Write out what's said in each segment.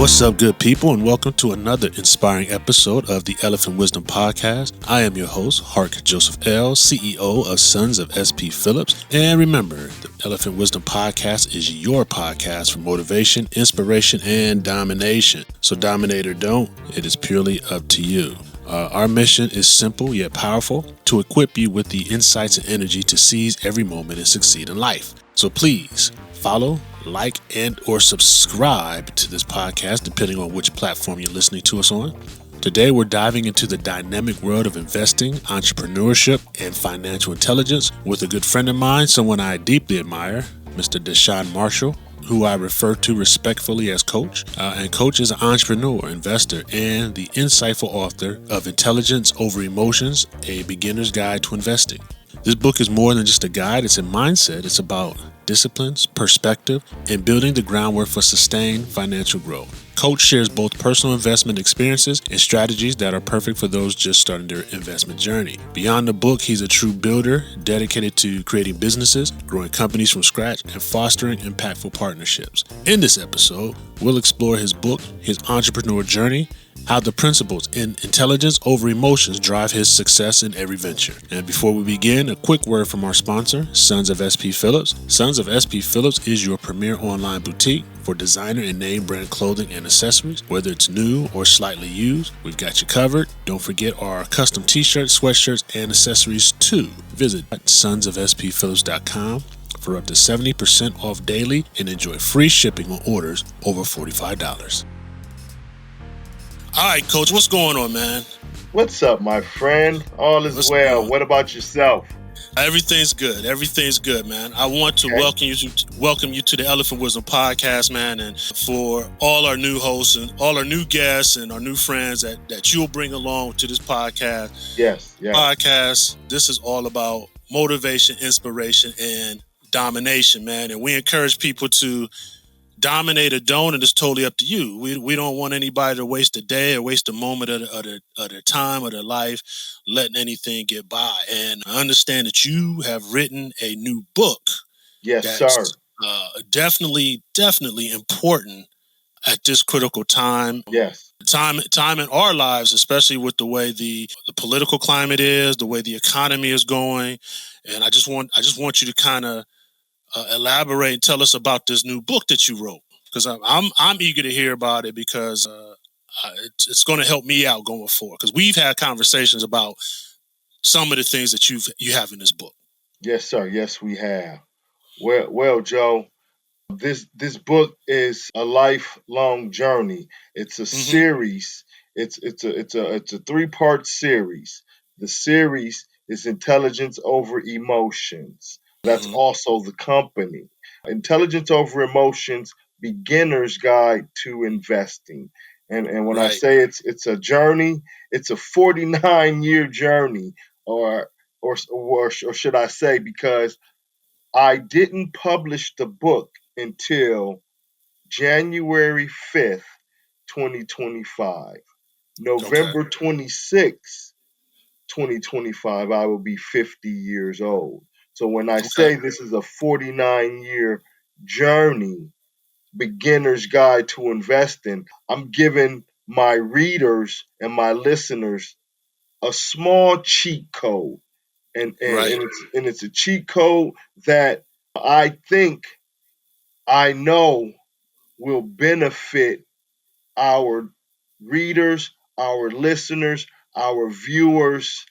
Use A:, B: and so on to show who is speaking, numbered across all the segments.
A: What's up, good people, and welcome to another inspiring episode of the Elephant Wisdom Podcast. I am your host, Hark Joseph L., CEO of Sons of SP Phillips. And remember, the Elephant Wisdom Podcast is your podcast for motivation, inspiration, and domination. So dominate or don't, it is purely up to you. Our mission is simple yet powerful, to equip you with the insights and energy to seize every moment and succeed in life. So please follow, like, and or subscribe to this podcast, depending on which platform you're listening to us on. Today, we're diving into the dynamic world of investing, entrepreneurship, and financial intelligence with a good friend of mine, someone I deeply admire, Mr. Dushawn Marshall, who I refer to respectfully as Coach. And Coach is an entrepreneur, investor, and the insightful author of Intelligence Over Emotions, A Beginner's Guide to Investing. This book is more than just a guide, it's a mindset. It's about disciplines, perspective, and building the groundwork for sustained financial growth. Coach shares both personal investment experiences and strategies that are perfect for those just starting their investment journey. Beyond the book, he's a true builder, dedicated to creating businesses, growing companies from scratch, and fostering impactful partnerships. In this episode, we'll explore his book, his entrepreneur journey, how the principles in intelligence over emotions drive his success in every venture. And before we begin, a quick word from our sponsor, Sons of SP Phillips. Sons of SP Phillips is your premier online boutique for designer and name brand clothing and accessories. Whether it's new or slightly used, we've got you covered. Don't forget our custom t-shirts, sweatshirts, and accessories too. Visit sonsofspphillips.com for up to 70% off daily and enjoy free shipping on orders over $45. All right, Coach, what's going on, man?
B: What's up, my friend? All is well. What about yourself?
A: Everything's good. Everything's good, man. I want to welcome you to the Elephant Wisdom Podcast, man, and for all our new hosts and all our new guests and our new friends that you'll bring along to this podcast.
B: Yes.
A: Podcast. This is all about motivation, inspiration, and domination, man. And we encourage people to dominate or don't, and it's totally up to you. We don't want anybody to waste a day or waste a moment of their time or their life letting anything get by. And I understand that you have written a new book.
B: Yes,
A: that's,
B: sir.
A: Definitely important at this critical time.
B: Yes.
A: Time in our lives, especially with the way the political climate is, the way the economy is going. And I just want you to kind of elaborate and tell us about this new book that you wrote, because I'm eager to hear about it, because it's going to help me out going forward, because we've had conversations about some of the things that you have in this book.
B: Yes, sir. Yes, we have. Well, Joe, this book is a lifelong journey. It's a series. It's a 3-part series. The series is Intelligence Over Emotions. That's also the company. Intelligence Over Emotions, Beginner's Guide to Investing. And when I say it's a journey, it's a 49-year journey, or should I say, because I didn't publish the book until January 5th, 2025. November 26th, 2025, I will be 50 years old. So when I say this is a 49-year journey, beginner's guide to investing, I'm giving my readers and my listeners a small cheat code. And it's a cheat code that I think, I know, will benefit our readers, our listeners, our viewers.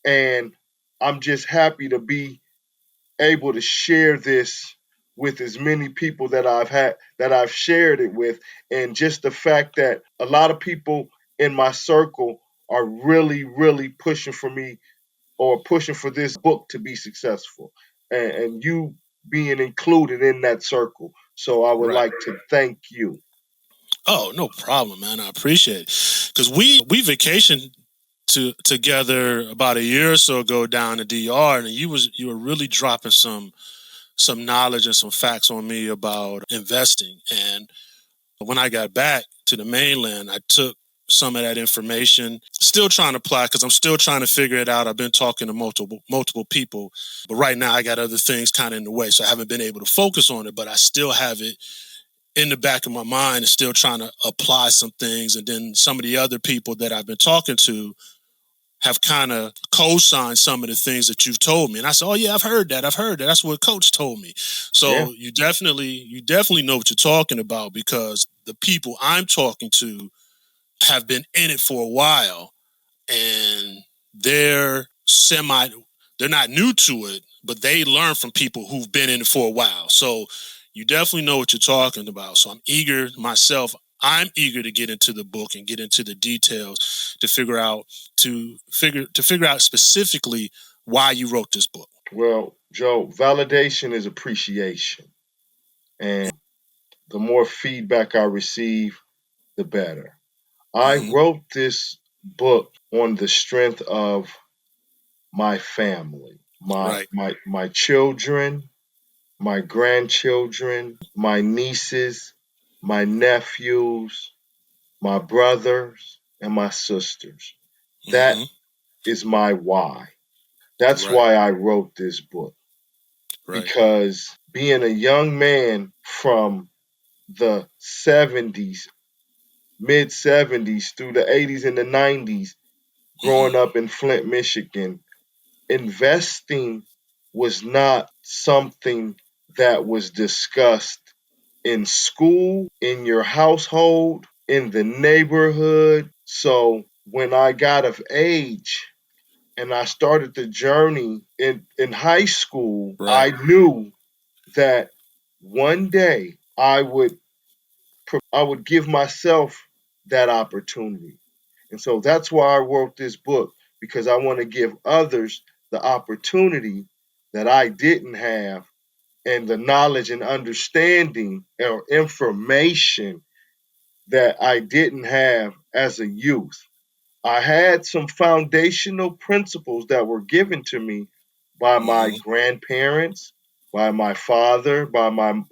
B: And I'm just happy to be able to share this with as many people that I've shared it with. And just the fact that a lot of people in my circle are really, really pushing for me, or pushing for this book to be successful, and you being included in that circle. So I would like to thank you.
A: Oh, no problem, man. I appreciate it. Because we vacationed together about a year or so ago down to DR, and you were really dropping some knowledge and some facts on me about investing. And when I got back to the mainland, I took some of that information, still trying to apply, because I'm still trying to figure it out. I've been talking to multiple people, but right now I got other things kind of in the way, so I haven't been able to focus on it, but I still have it in the back of my mind is still trying to apply some things. And then some of the other people that I've been talking to have kind of co-signed some of the things that you've told me. And I said, oh yeah, I've heard that. That's what Coach told me.
B: Yeah.
A: So you definitely know what you're talking about, because the people I'm talking to have been in it for a while, and they're they're not new to it, but they learn from people who've been in it for a while. So you definitely know what you're talking about. So I'm eager to get into the book and get into the details to figure out specifically why you wrote this book.
B: Well, Joe, validation is appreciation. And the more feedback I receive, the better. I
A: Mm-hmm.
B: wrote this book on the strength of my family,
A: Right.
B: my children, my grandchildren, my nieces, my nephews, my brothers, and my sisters. That
A: Mm-hmm.
B: is my why. That's
A: Right.
B: why I wrote this book.
A: Right.
B: Because being a young man from the 70s, mid 70s through the 80s and the 90s,
A: Mm-hmm.
B: growing up in Flint, Michigan, investing was not something that was discussed in school, in your household, in the neighborhood. So when I got of age and I started the journey in high school, I
A: Right.
B: knew that one day I would give myself that opportunity. And so that's why I wrote this book, because I want to give others the opportunity that I didn't have, and the knowledge and understanding or information that I didn't have as a youth. I had some foundational principles that were given to me by my
A: Mm-hmm.
B: grandparents, by my father, by my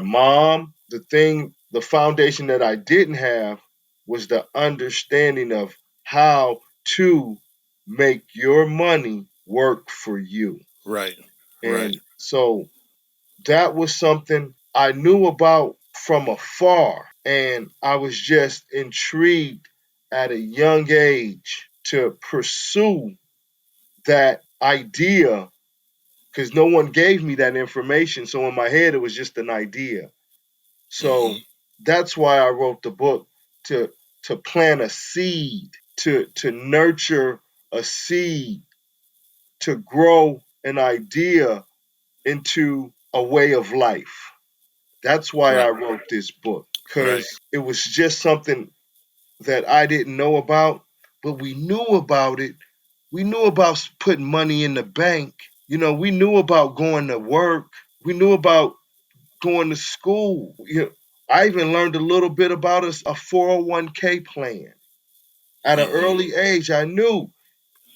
B: mom. The foundation that I didn't have was the understanding of how to make your money work for you.
A: Right. Right.
B: And so that was something I knew about from afar. And I was just intrigued at a young age to pursue that idea, because no one gave me that information. So in my head, it was just an idea.
A: Mm-hmm.
B: So that's why I wrote the book, to plant a seed, to nurture a seed, to grow an idea into a way of life. That's why I
A: Right.
B: wrote this book,
A: Right.
B: because it was just something that I didn't know about, but we knew about it. We knew about putting money in the bank. We knew about going to work. We knew about going to school. I even learned a little bit about a 401k plan. At an
A: Mm-hmm.
B: early age, I knew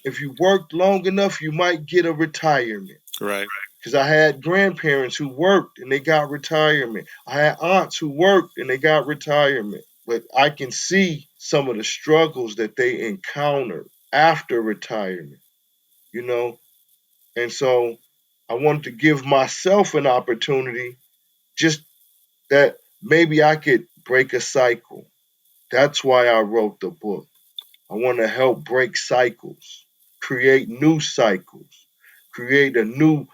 B: if you worked long enough, you might get a retirement.
A: Right.
B: Because I had grandparents who worked and they got retirement. I had aunts who worked and they got retirement. But I can see some of the struggles that they encountered after retirement, you know? And so I wanted to give myself an opportunity, just that maybe I could break a cycle. That's why I wrote the book. I want to help break cycles, create new cycles, create a new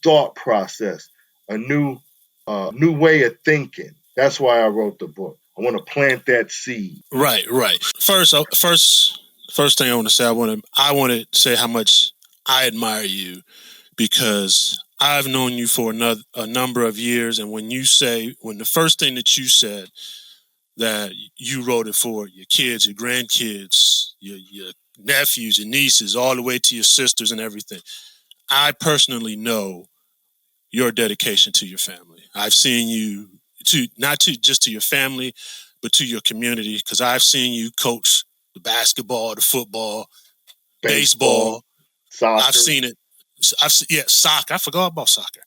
B: thought process, a new way of thinking. That's why I wrote the book. I want to plant that seed.
A: Right. Right. First thing I want to say, I want to say how much I admire you, because I've known you for a number of years, and when the first thing that you said, that you wrote it for your kids, your grandkids, your nephews, your nieces, all the way to your sisters and everything, I personally know your dedication to your family. I've seen you to not to just to your family, but to your community, because I've seen you coach the basketball, the football,
B: Baseball,
A: baseball. I've
B: soccer.
A: seen it. Yeah, soccer. I forgot about soccer.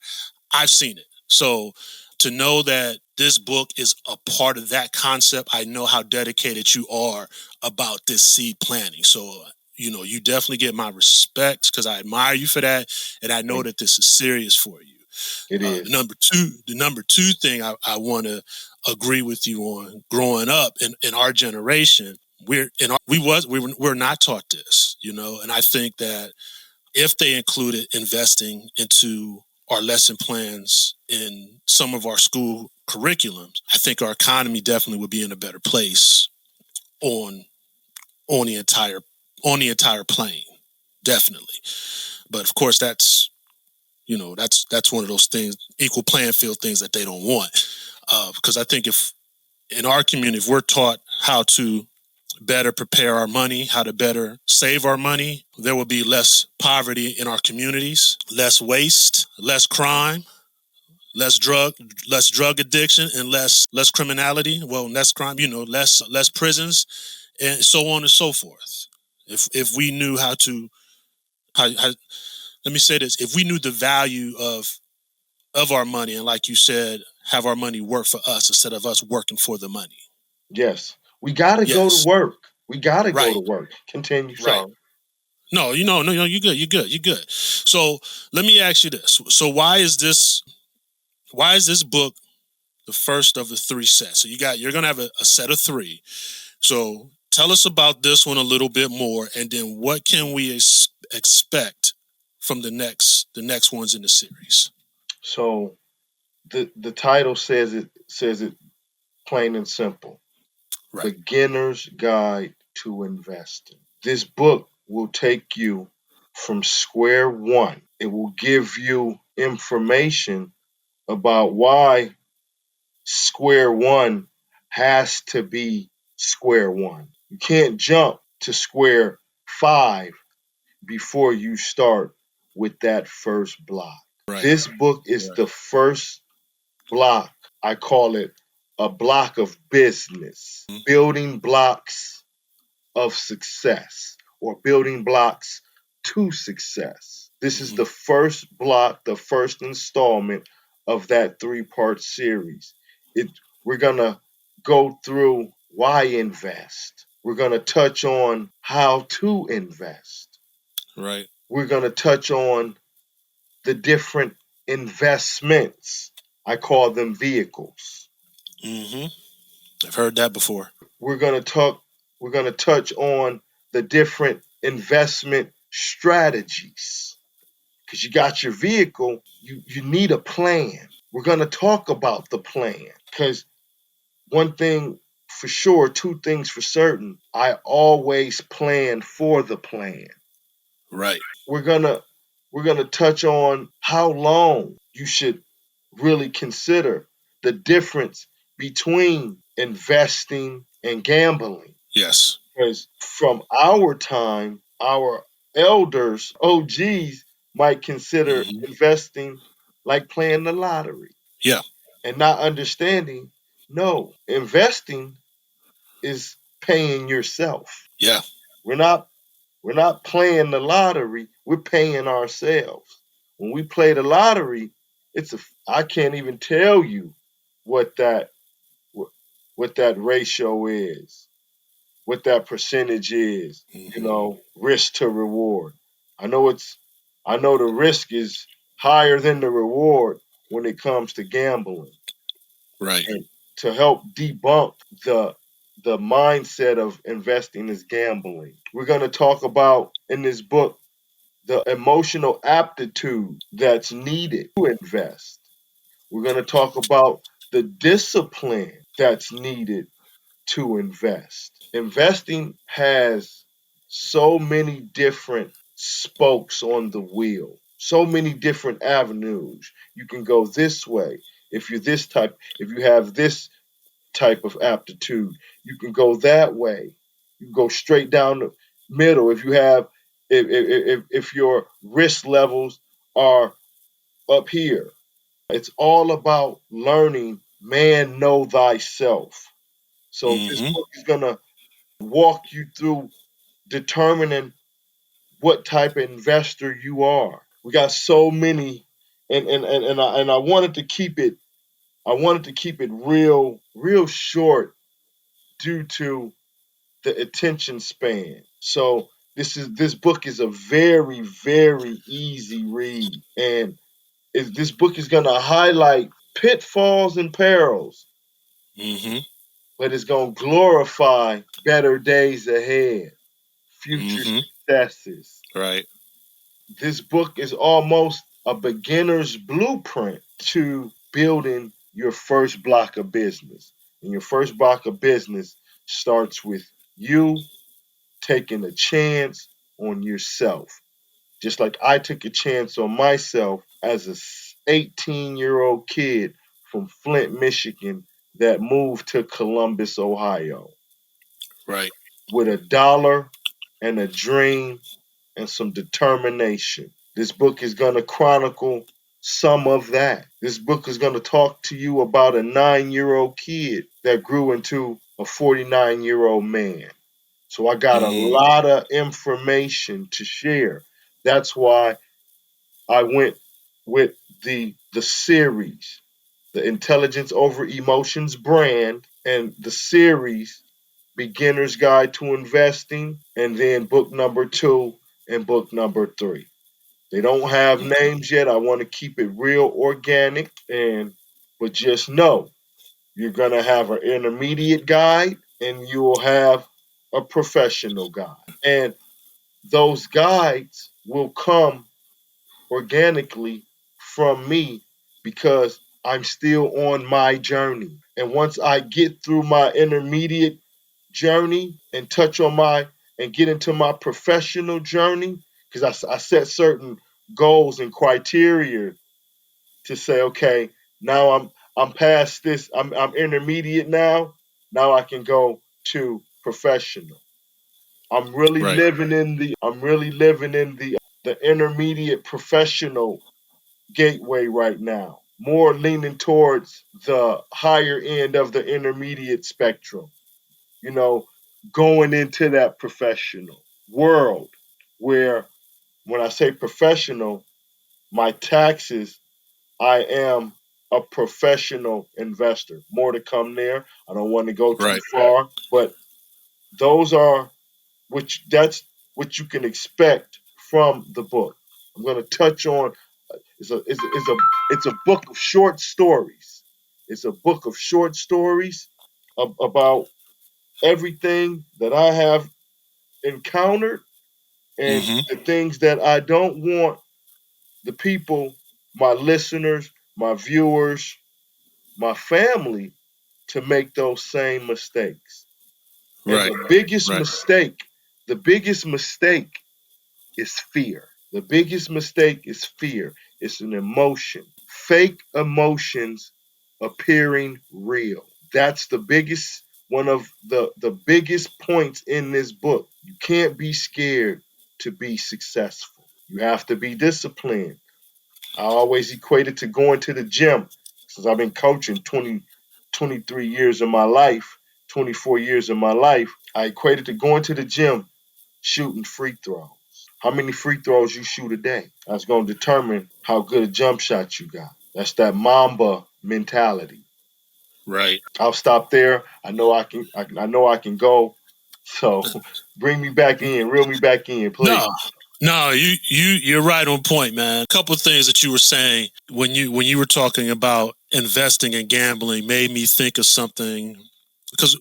A: I've seen it. So to know that this book is a part of that concept, I know how dedicated you are about this seed planting. So, you definitely get my respect, because I admire you for that. And I know
B: Thank
A: that this is serious for you.
B: It
A: The
B: is.
A: number two thing I want to agree with you on. Growing up in our generation, we're not taught this, and I think that if they included investing into our lesson plans in some of our school curriculums, I think our economy definitely would be in a better place on on the entire on the entire plane, definitely. But of course, that's one of those things, equal playing field things that they don't want. Because I think if in our community, if we're taught how to better prepare our money, how to better save our money, there will be less poverty in our communities, less waste, less crime, less drug addiction, and less criminality. Well, less crime, less prisons, and so on and so forth. If we knew how let me say this, if we knew the value of our money, and like you said, have our money work for us instead of us working for the money.
B: Yes. We got to go to
A: Yes.
B: work. We got to go to
A: Right.
B: work. Continue.
A: Right.
B: Sorry.
A: No, no, you're good. You're good. You're good. So let me ask you this. So why is this book the first of the three sets? So you're gonna have a set of three. So tell us about this one a little bit more, and then what can we expect from the next ones in the series?
B: So the title says it plain and simple.
A: Right.
B: Beginner's Guide to Investing. This book will take you from square one. It will give you information about why square one has to be square one. You can't jump to square five before you start with that first block.
A: Right.
B: This book is the first block. I call it a block of business, building blocks of success or building blocks to success. This is
A: Mm-hmm.
B: the first block, the first installment of that three-part series. We're going to go through why invest. We're going to touch on how to invest.
A: Right.
B: We're going to touch on the different investments. I call them vehicles.
A: Mm-hmm. I've heard that before.
B: We're going to talk we're going to touch on the different investment strategies. Cuz you got your vehicle, you need a plan. We're going to talk about the plan cuz one thing for sure, two things for certain, I always plan for the plan.
A: Right.
B: We're going to we're going to touch on how long you should really consider the difference between investing and gambling.
A: Yes.
B: Because from our time, our elders, OGs, might consider
A: Mm-hmm.
B: investing like playing the lottery
A: Yeah.
B: and not understanding no, investing is paying yourself.
A: Yeah.
B: We're not we're not playing the lottery, we're paying ourselves. When we play the lottery, it's a I can't even tell you what that what, what that ratio is, what that percentage is,
A: Mm-hmm.
B: risk to reward. I know I know the risk is higher than the reward when it comes to gambling.
A: Right.
B: And to help debunk the the mindset of investing is gambling. We're going to talk about in this book the emotional aptitude that's needed to invest. We're going to talk about the discipline that's needed to invest. Investing has so many different spokes on the wheel, so many different avenues. You can go this way if you're this type, if you have this type of aptitude. You can go that way. You can go straight down the middle if you have if your risk levels are up here. It's all about learning man know thyself. So this
A: Mm-hmm.
B: book is gonna walk you through determining what type of investor you are. We got so many and I wanted to keep it real short due to the attention span. So this book is a very easy read and This book is going to highlight pitfalls and perils,
A: Mm-hmm.
B: but it's going to glorify better days ahead, future
A: Mm-hmm.
B: successes.
A: Right.
B: This book is almost a beginner's blueprint to building your first block of business. And your first block of business starts with you taking a chance on yourself. Just like I took a chance on myself as a 18-year-old kid from Flint, Michigan that moved to Columbus, Ohio
A: Right.
B: with a dollar and a dream and some determination. This book is going to chronicle some of that. This book is going to talk to you about a 9-year-old kid that grew into a 49-year-old man. So I got a
A: Mm.
B: lot of information to share. That's why I went with the series, the Intelligence Over Emotions brand, and the series Beginner's Guide to Investing, and then book number 2 and book number 3. They don't have
A: Okay.
B: names yet. I want to keep it real organic, and but just know you're gonna have an intermediate guide and you will have a professional guide. And those guides will come organically from me because I'm still on my journey. And once I get through my intermediate journey and touch on my and get into my professional journey, because I set certain goals and criteria to say, okay, now I'm past this, I'm intermediate now. Now I can go to professional.
A: Right.
B: I'm really living in the intermediate professional gateway right now. More leaning towards the higher end of the intermediate spectrum. You know, going into that professional world where when I say professional, my taxes, I am a professional investor. More to come there. I don't want to go too
A: Right.
B: far, but those are that's what you can expect from the book. I'm going to touch on it's a book of short stories. It's a book of short stories about everything that I have encountered and
A: Mm-hmm.
B: the things that I don't want the people, my listeners, my viewers, my family to make those same mistakes. And
A: Right. Right.
B: the biggest mistake is fear. The biggest mistake is fear. It's an emotion. Fake emotions appearing real. That's the biggest one of the biggest points in this book. You can't be scared to be successful. You have to be disciplined. I always equate it to going to the gym since I've been coaching 23 years of my life, 24 years of my life. I equate it to going to the gym, shooting free throws. How many free throws you shoot a day? That's going to determine how good a jump shot you got. That's that Mamba mentality.
A: Right.
B: I'll stop there. I know I can go. So bring me back in, reel me back in, please.
A: No, no, you're right on point, man. A couple of things that you were saying when you were talking about investing and gambling made me think of something because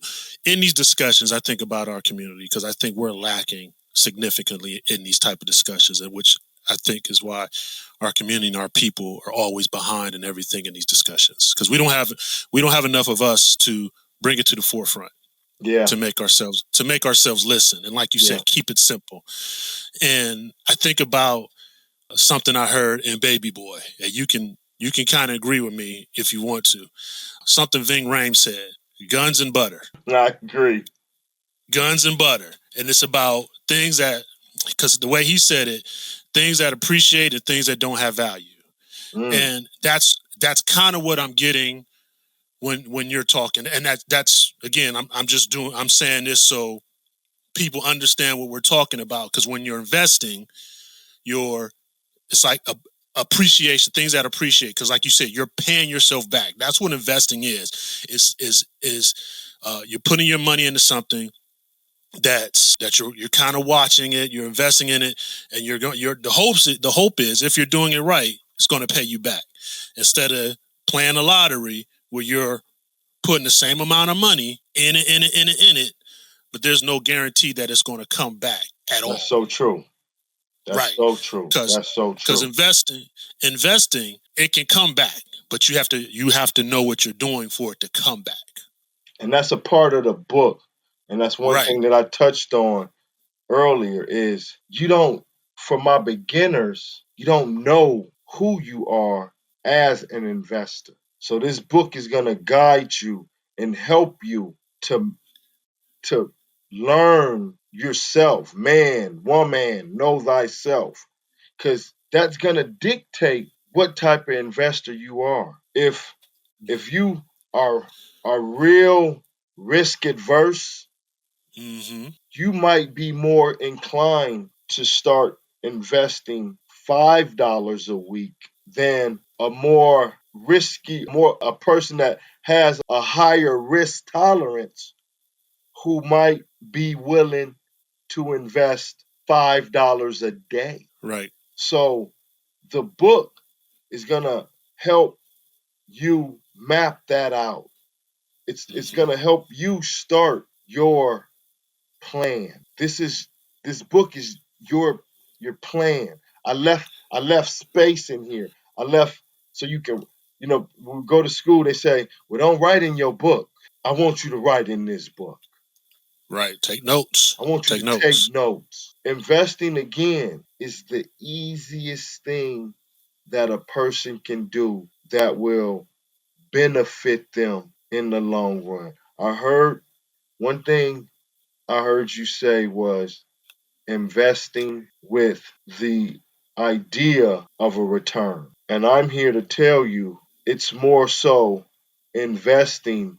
A: in these discussions I think about our community because I think we're lacking significantly in these type of discussions, and which I think is why our community and our people are always behind in everything in these discussions because we don't have enough of us to bring it to the forefront
B: Yeah,
A: to make ourselves listen, and like you
B: yeah.
A: said, keep it simple. And I think about something I heard in Baby Boy, and you can kind of agree with me if you want to. Something Ving Rhames said: "Guns and butter,
B: I agree.
A: guns and butter," and it's about things that, because the way he said it, things that appreciate and things that don't have value,
B: Mm,
A: and that's kind of what I'm getting when you're talking, and that's again, I'm saying this so people understand what we're talking about because when you're investing, you're it's like appreciation, things that appreciate. Because, like you said, you're paying yourself back. That's what investing is. You're putting your money into something that you're kind of watching it, you're investing in it, and you're going. You're the hope is if you're doing it right, it's going to pay you back. Instead of playing a lottery where you're putting the same amount of money in it, but there's no guarantee that it's going to come back at all.
B: That's so true. That's
A: Right.
B: so true.
A: Because
B: That's so true.
A: investing, it can come back, but you have to know what you're doing for it to come back.
B: And that's a part of the book. And that's one thing that I touched on earlier is for my beginners, you don't know who you are as an investor. So this book is going to guide you and help you to learn yourself, man, woman, know thyself, because that's going to dictate what type of investor you are. If you are real risk adverse, you might be more inclined to start investing $5 a week than a more risky, a person that has a higher risk tolerance who might be willing to invest $5 a day.
A: Right.
B: So the book is going to help you map that out. It's going to help you start your plan. This book is your plan. I left space in here. I left so you can, when we go to school, they say, well, don't write in your book. I want you to write in this book.
A: Right. Take notes.
B: I want you to take notes. Investing, again, is the easiest thing that a person can do that will benefit them in the long run. One thing I heard you say was investing with the idea of a return. And I'm here to tell you it's more so investing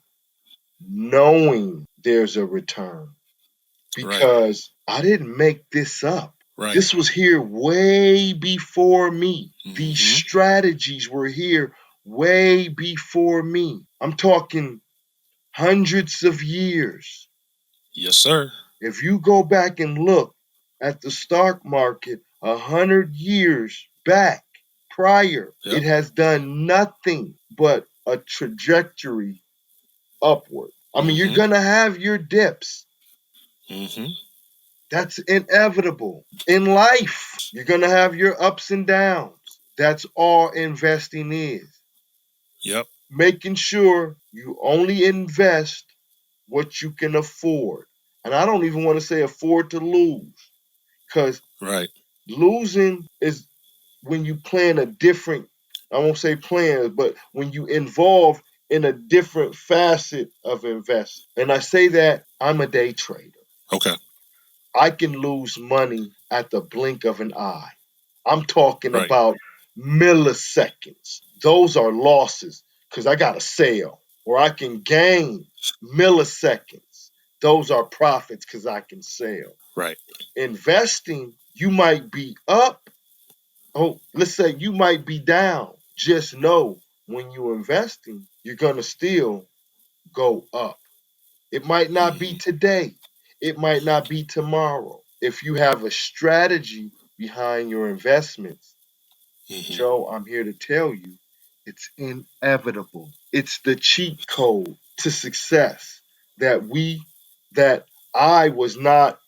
B: knowing there's a return. Because I didn't make this up.
A: Right.
B: This was here way before me. These strategies were here way before me. I'm talking hundreds of years.
A: Yes, sir.
B: If you go back and look at the stock market 100 years back prior, it has done nothing but a trajectory upward. I mean, you're going to have your dips. That's inevitable. In life, you're going to have your ups and downs. That's all investing is.
A: Yep.
B: Making sure you only invest what you can afford. And I don't even want to say afford to lose, because losing is when you plan a different, I won't say plan, but when you involve in a different facet of investing. And I say that I'm a day trader.
A: Okay.
B: I can lose money at the blink of an eye. I'm talking about milliseconds. Those are losses because I got a sale. Or I can gain milliseconds. Those are profits because I can sell.
A: Right.
B: Investing, you might be up. Oh, let's say you might be down. Just know when you're investing, you're going to still go up. It might not be today. It might not be tomorrow. If you have a strategy behind your investments, Joe, I'm here to tell you, it's inevitable. It's the cheat code to success that I was not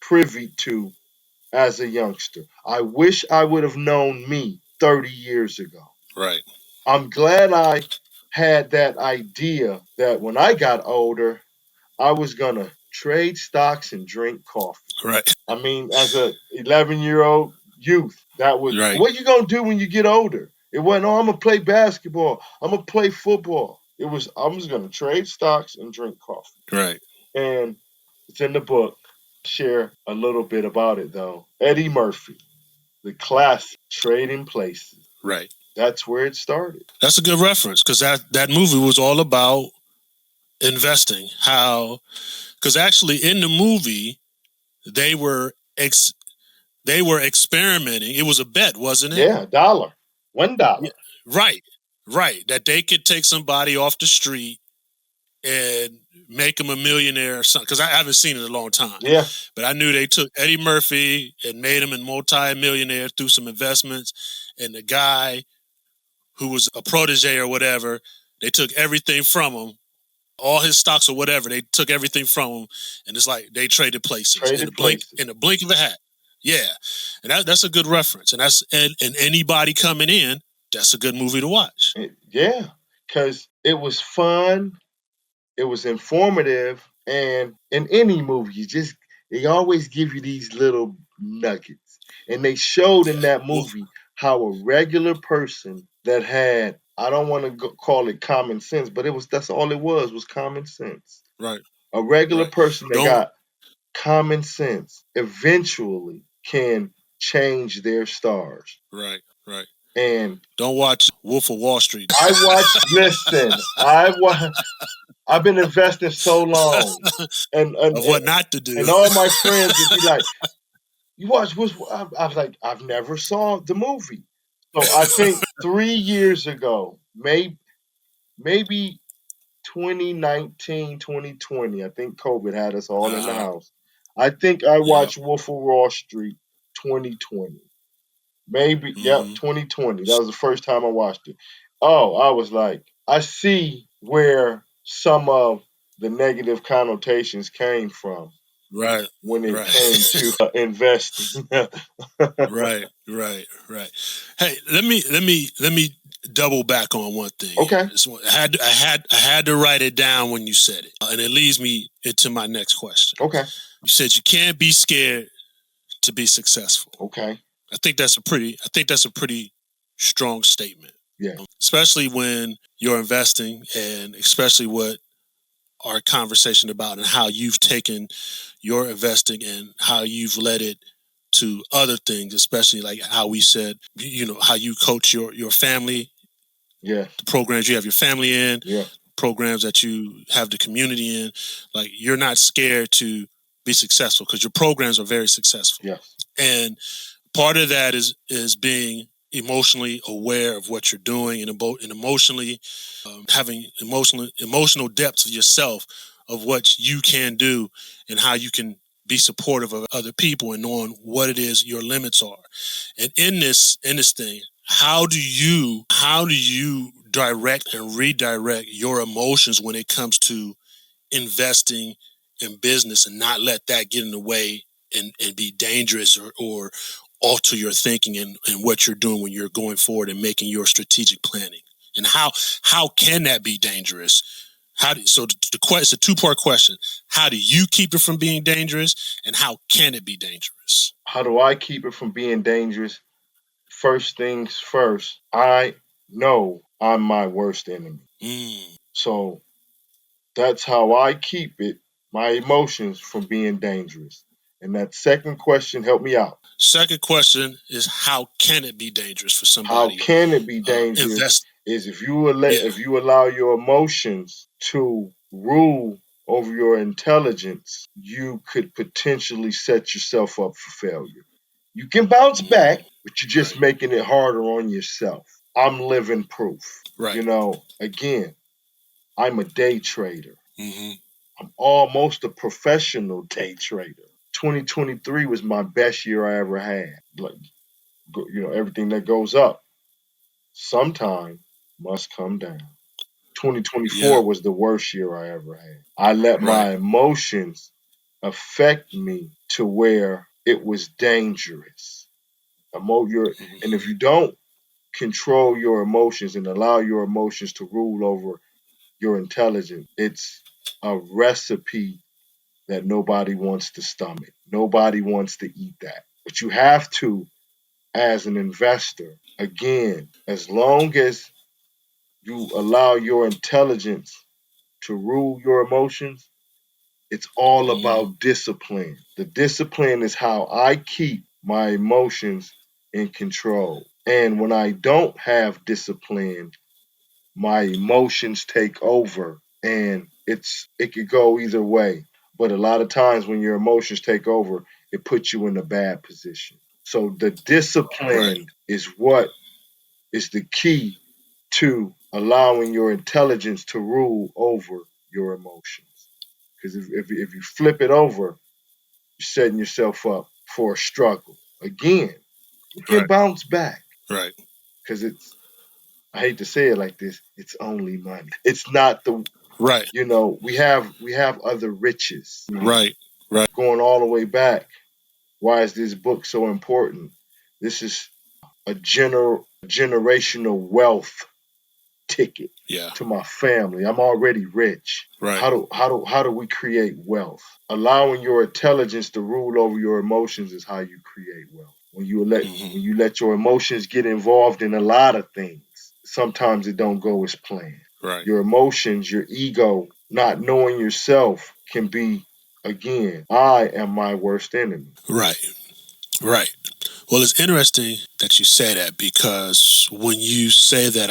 B: privy to as a youngster. I wish I would have known me 30 years ago.
A: Right.
B: I'm glad I had that idea that when I got older, I was going to trade stocks and drink coffee.
A: Right.
B: I mean, as a 11-year-old youth, that was what you going to do when you get older. It wasn't, I'm going to play basketball. I'm going to play football. It was, I'm just going to trade stocks and drink coffee.
A: Right.
B: And it's in the book. Share a little bit about it, though. Eddie Murphy, the classic Trading Places.
A: Right.
B: That's where it started.
A: That's a good reference because that movie was all about investing. Because actually in the movie, they were experimenting. It was a bet, wasn't it?
B: Yeah, $1. $1.
A: Right. That they could take somebody off the street and make him a millionaire or something. Because I haven't seen it in a long time.
B: Yeah.
A: But I knew they took Eddie Murphy and made him a multi-millionaire through some investments. and the guy who was a protege or whatever, they took everything from him, all his stocks or whatever. They took everything from him, and it's like they traded places
B: Traded places.
A: in the blink of a hat. Yeah, and that's a good reference, and and anybody coming in, that's a good movie to watch.
B: Yeah, because it was fun, it was informative, and in any movie, they always give you these little nuggets, and they showed in
A: Yeah,
B: that
A: Wolf.
B: movie how a regular person that had, I don't want to call it common sense, but that's all it was common sense.
A: Right,
B: A regular
A: right.
B: person that
A: Don't
B: got common sense eventually can change their stars.
A: right, right.
B: And
A: Don't watch Wolf of Wall Street.
B: listen, I've been investing so long, and and
A: Of
B: and,
A: what not to do.
B: and all my friends would be like, "You watch what's?" I was like, "I've never saw the movie." So I think 3 years ago, maybe 2019, 2020. I think COVID had us all in the
A: Uh-huh.
B: house. I think I
A: Yep.
B: watched Wolf of Wall Street 2020. Maybe, yep,
A: Mm-hmm.
B: 2020. That was the first time I watched it. Oh, I was like, I see where some of the negative connotations came from
A: Right.
B: when it came
A: Right.
B: to investing.
A: Right. Right. Right. Hey, let me double back on one thing here.
B: Okay,
A: I had to write it down when you said it, and it leads me into my next question.
B: okay,
A: You said you can't be scared to be successful.
B: okay.
A: I think that's a pretty strong statement,
B: Yeah,
A: especially when you're investing, and especially what our conversation about and how you've taken your investing and how you've led it to other things, especially like how we said, how you coach your family,
B: yeah,
A: the programs you have your family in,
B: yeah,
A: programs that you have the community in. Like, you're not scared to be successful because your programs are very successful.
B: yes,
A: And part of that is being emotionally aware of what you're doing, and emotionally having emotional depth of yourself, of what you can do and how you can be supportive of other people, and knowing what it is your limits are. And in this thing, how do you direct and redirect your emotions when it comes to investing in business, and not let that get in the way, and be dangerous, or alter your thinking, and what you're doing when you're going forward and making your strategic planning? And how can that be dangerous? So it's a two-part question. How do you keep it from being dangerous, and how can it be dangerous?
B: How do I keep it from being dangerous? First things first, I know I'm my worst enemy.
A: Mm.
B: So that's how I keep my emotions from being dangerous. And that second question, help me out.
A: Second question is, how can it be dangerous for
B: How
A: somebody
B: can it be dangerous?
A: invest?
B: Is
A: Yeah.
B: if you allow your emotions to rule over your intelligence, you could potentially set yourself up for failure. You can bounce back, but you're just
A: Right.
B: making it harder on yourself. I'm living proof.
A: Right.
B: Again, I'm a day trader.
A: Mm-hmm.
B: I'm almost a professional day trader. 2023 was my best year I ever had. Like, everything that goes up sometime must come down.
A: Yeah.
B: 2024 was the worst year I ever had. I let
A: Right.
B: my emotions affect me to where it was dangerous. And if
A: Mm-hmm.
B: you don't control your emotions and allow your emotions to rule over your intelligence, it's a recipe that nobody wants to stomach. Nobody wants to eat that. But you have to, as an investor, again, as long as you allow your intelligence to rule your emotions, it's all
A: Mm-hmm.
B: about discipline. The discipline is how I keep my emotions in control. And when I don't have discipline, my emotions take over, and it could go either way. But a lot of times when your emotions take over, it puts you in a bad position. So the
A: Right.
B: discipline is what is the key to allowing your intelligence to rule over your emotions. Because if you flip it over, you're setting yourself up for a struggle. Again, you can
A: Right.
B: bounce back,
A: Right.
B: because I hate to say it like this, it's only money. It's not the,
A: Right.
B: we have other riches. I mean,
A: Right. Right.
B: going all the way back, why is this book so important? This is a generational wealth ticket
A: Yeah.
B: to my family. I'm already rich.
A: Right.
B: How do we create wealth? Allowing your intelligence to rule over your emotions is how you create wealth.
A: Hmm.
B: When you let your emotions get involved in a lot of things, sometimes it don't go as planned.
A: Right.
B: Your emotions, your ego, not knowing yourself can be, again, I am my worst enemy.
A: Right. Right. Well, it's interesting that you say that because when you say that,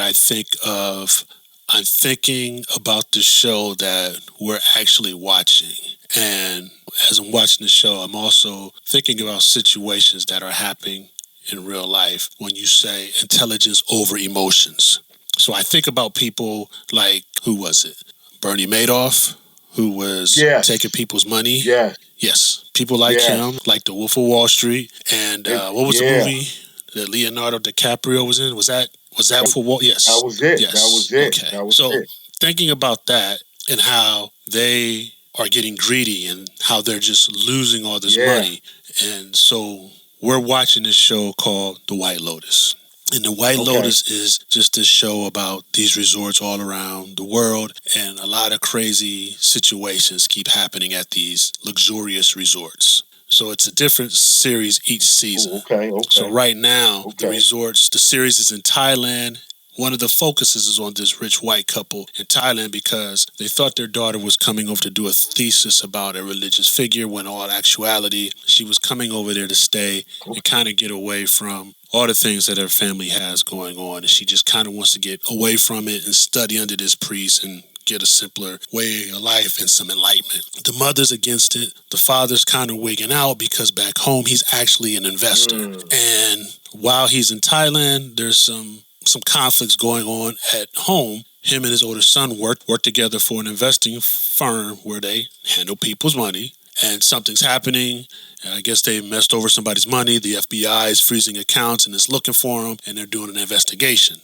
A: I'm thinking about the show that we're actually watching. And as I'm watching the show, I'm also thinking about situations that are happening in real life when you say intelligence over emotions. So I think about people like, who was it? Bernie Madoff, who was taking
B: Yes,
A: people's money.
B: yes,
A: Yes, people like him,
B: yes.
A: like The Wolf of Wall Street, and what was the
B: Yeah,
A: movie that Leonardo DiCaprio was in? Was that
B: that,
A: for Wall?
B: that
A: Yes,
B: was it. That was
A: yes.
B: it.
A: Okay,
B: That was
A: so
B: it.
A: thinking about that and how they are getting greedy and how they're just losing all this
B: Yeah.
A: money, and so we're watching this show called The White Lotus. And The White
B: Okay.
A: Lotus is just this show about these resorts all around the world, and a lot of crazy situations keep happening at these luxurious resorts. So it's a different series each season.
B: Oh, okay.
A: So
B: Okay.
A: right now,
B: Okay.
A: the series is in Thailand. One of the focuses is on this rich white couple in Thailand because they thought their daughter was coming over to do a thesis about a religious figure when all actuality she was coming over there to stay and kind of get away from all the things that her family has going on. And she just kind of wants to get away from it and study under this priest and get a simpler way of life and some enlightenment. The mother's against it. The father's kind of wigging out because back home he's actually an investor.
B: Mm.
A: And while he's in Thailand, there's some conflicts going on at home. Him and his older son work together for an investing firm where they handle people's money, and something's happening. I guess they messed over somebody's money. The FBI is freezing accounts and is looking for them, and they're doing an investigation.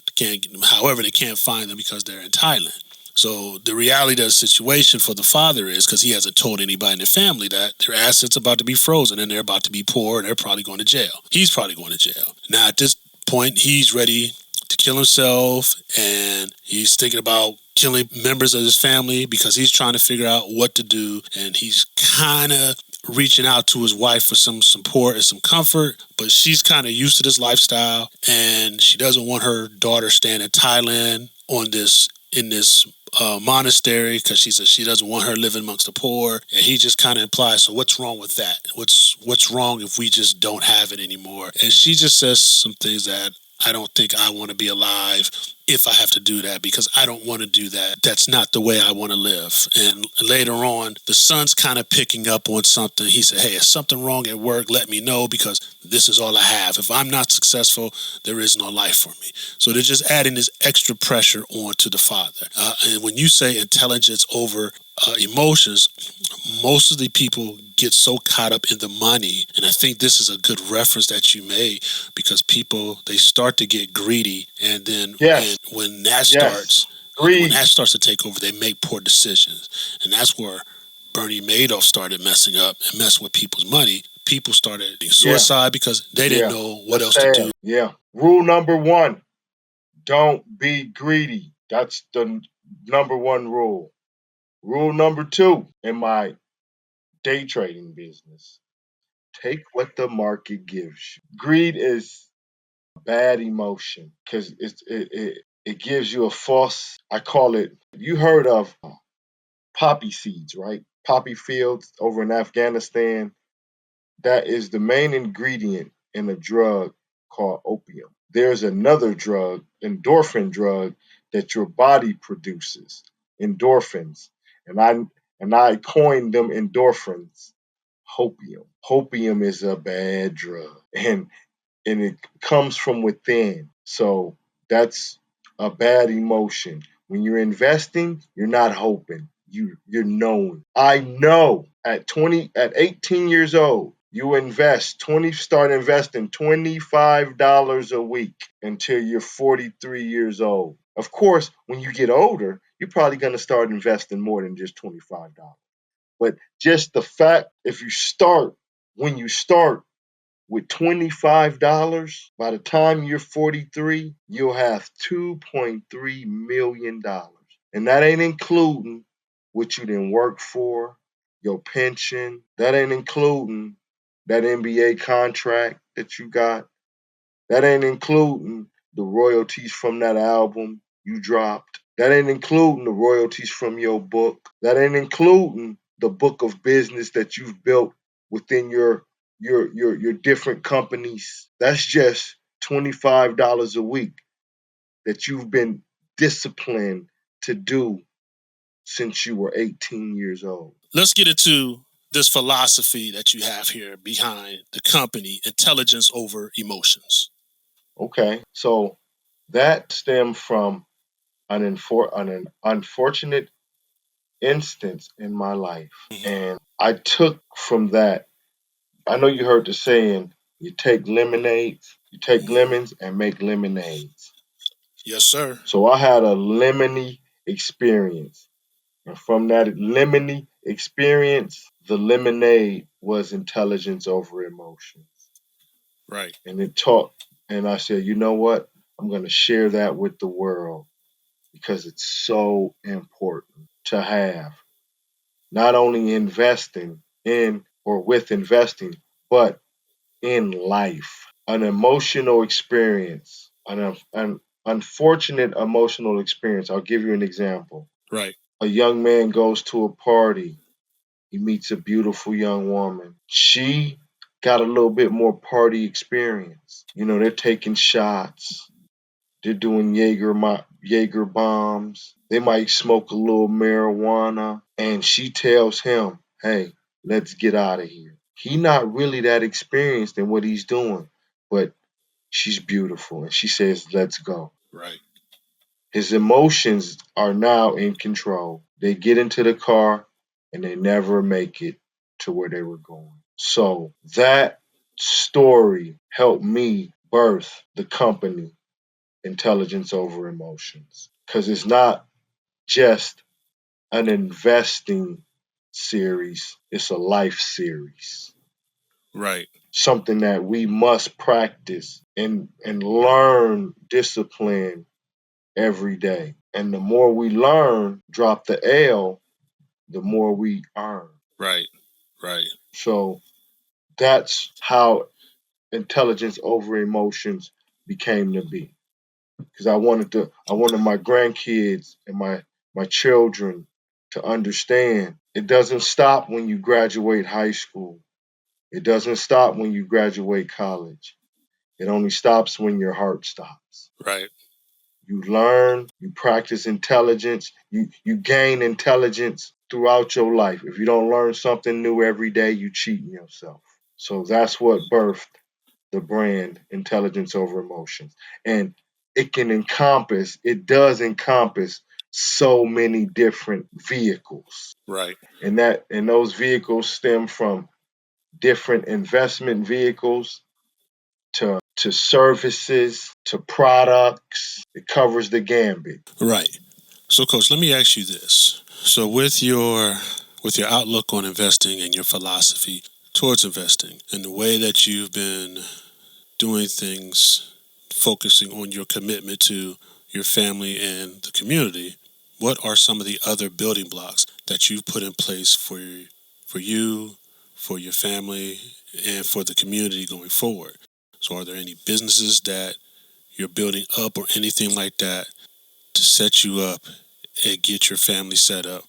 A: However, they can't find them because they're in Thailand. So the reality of the situation for the father is, because he hasn't told anybody in the family, that their assets are about to be frozen and they're about to be poor and they're probably going to jail. He's probably going to jail. Now at this point, he's ready to kill himself, and he's thinking about killing members of his family because he's trying to figure out what to do, and he's kind of reaching out to his wife for some support and some comfort, but she's kind of used to this lifestyle, and she doesn't want her daughter staying in Thailand in this monastery because she doesn't want her living amongst the poor. And he just kind of implies, so what's wrong with that? What's wrong if we just don't have it anymore? And she just says some things that, I don't think I want to be alive if I have to do that, because I don't want to do that. That's not the way I want to live. And later on, the son's kind of picking up on something. He said, hey, is something wrong at work? Let me know, because this is all I have. If I'm not successful, there is no life for me. So they're just adding this extra pressure onto the father. And when you say intelligence over emotions, most of the people get so caught up in the money. And I think this is a good reference that you made, because people, they start to get greedy, and then
B: Yes. Yes.
A: when
B: Greed.
A: that starts to take over, they make poor decisions. And that's where Bernie Madoff started messing up and messing with people's money. People started doing
B: Yeah.
A: suicide because they didn't
B: Yeah.
A: know what
B: That's
A: else to do.
B: sad. Yeah. Rule number one: don't be greedy. That's the number one rule. Rule number two in my day trading business: take what the market gives you. Greed is a bad emotion because it gives you a false. I call it. You heard of poppy seeds, right? Poppy fields over in Afghanistan. That is the main ingredient in a drug called opium. There's another drug, endorphin drug, that your body produces, endorphins, and I coined them endorphins. Hopium. Hopium is a bad drug, and it comes from within. So that's a bad emotion. When you're investing, you're not hoping. You're knowing. I know at 18 years old, You start investing $25 a week until you're 43 years old. Of course, when you get older, you're probably going to start investing more than just $25. But just the fact, if you start, when you start with $25, by the time you're 43, you'll have $2.3 million. And that ain't including what you didn't work for, your pension. That ain't including that NBA contract that you got. That ain't including the royalties from that album you dropped. That ain't including the royalties from your book. That ain't including the book of business that you've built within your different companies. That's just $25 a week that you've been disciplined to do since you were 18 years old.
A: Let's get into this philosophy that you have here behind the company, intelligence over emotions.
B: Okay, so that stemmed from an unfortunate instance in my life.
A: Mm-hmm.
B: And I took from that, I know you heard the saying, you take lemons and make lemonades.
A: Yes, sir.
B: So I had a lemony experience. And from that lemony experience, the lemonade was intelligence over emotion.
A: Right.
B: And it taught, and I said, you know what? I'm going to share that with the world because it's so important to have. Not only investing in or with investing, but in life. An emotional experience, an unfortunate emotional experience. I'll give you an example.
A: Right.
B: A young man goes to a party. He meets a beautiful young woman. She got a little bit more party experience. You know, they're taking shots. They're doing Jaeger bombs. They might smoke a little marijuana. And she tells him, hey, let's get out of here. He not really that experienced in what he's doing, but she's beautiful. And she says, let's go.
A: Right.
B: His emotions are now in control. They get into the car and they never make it to where they were going. So that story helped me birth the company Intelligence Over Emotions, because it's not just an investing series, it's a life series.
A: Right.
B: Something that we must practice and learn discipline every day. And the more we learn, drop the L, the more we earn.
A: Right. Right.
B: So that's how intelligence over emotions became to be. Because I wanted my grandkids and my children to understand it doesn't stop when you graduate high school. It doesn't stop when you graduate college. It only stops when your heart stops.
A: Right.
B: You learn, you practice intelligence, you gain intelligence throughout your life. If you don't learn something new every day, you cheating yourself. So that's what birthed the brand Intelligence Over Emotions. And it does encompass so many different vehicles.
A: Right.
B: And those vehicles stem from different investment vehicles to services to products. It covers the gambit.
A: Right. So, Coach, let me ask you this. So, with your outlook on investing and your philosophy towards investing and the way that you've been doing things, focusing on your commitment to your family and the community, what are some of the other building blocks that you've put in place for you, for your family, and for the community going forward? So, are there any businesses that you're building up or anything like that to set you up and get your family set up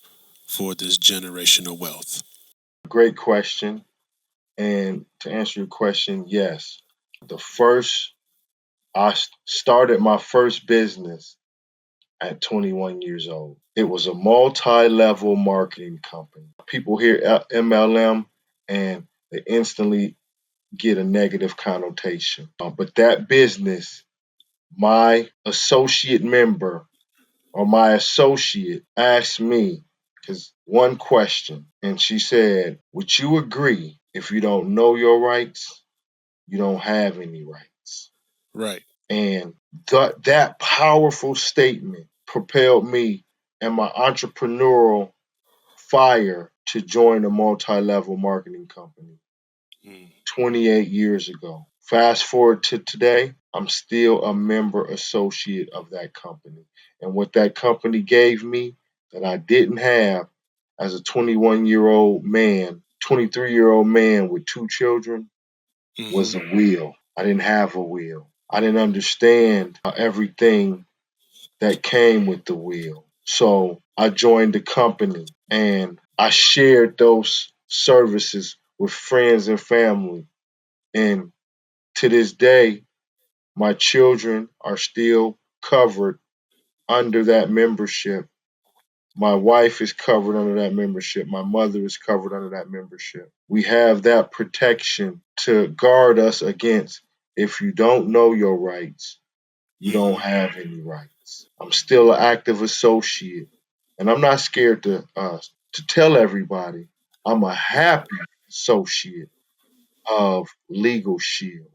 A: for this generational wealth?
B: Great question. And to answer your question, yes. The first, started my first business at 21 years old. It was a multi-level marketing company. People hear MLM and they instantly get a negative connotation. But that business, my associate member or my associate asked me, because one question, and she said, would you agree If you don't know your rights, you don't have any rights.
A: Right.
B: And that powerful statement propelled me and my entrepreneurial fire to join a multi-level marketing company
A: Mm.
B: 28 years ago. Fast forward to today, I'm still a member associate of that company. And what that company gave me that I didn't have as a 21-year-old man, 23-year-old man with two children
A: Hmm.
B: was a wheel. I didn't have a wheel. I didn't understand everything that came with the wheel. So I joined the company and I shared those services with friends and family. And to this day, my children are still covered under that membership. My wife is covered under that membership. My mother is covered under that membership. We have that protection to guard us against if you don't know your rights, you don't
A: Hmm.
B: have any rights. I'm still an active associate, and I'm not scared to tell everybody I'm a happy associate of Legal Shield,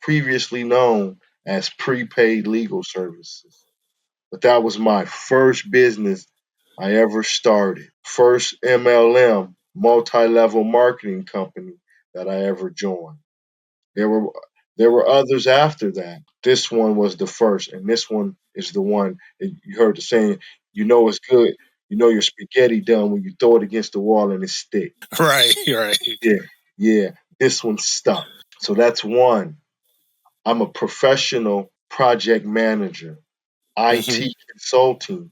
B: previously known as prepaid legal services. But that was my first business I ever started. First MLM, multi-level marketing company that I ever joined. There were there were others after that. This one was the first, and this one is the one that you heard the saying, you know it's good. You know your spaghetti done when you throw it against the wall and it stick.
A: Right. Right.
B: Yeah, yeah. This one stuck. So that's one. I'm a professional project manager,
A: Hmm.
B: IT consulting.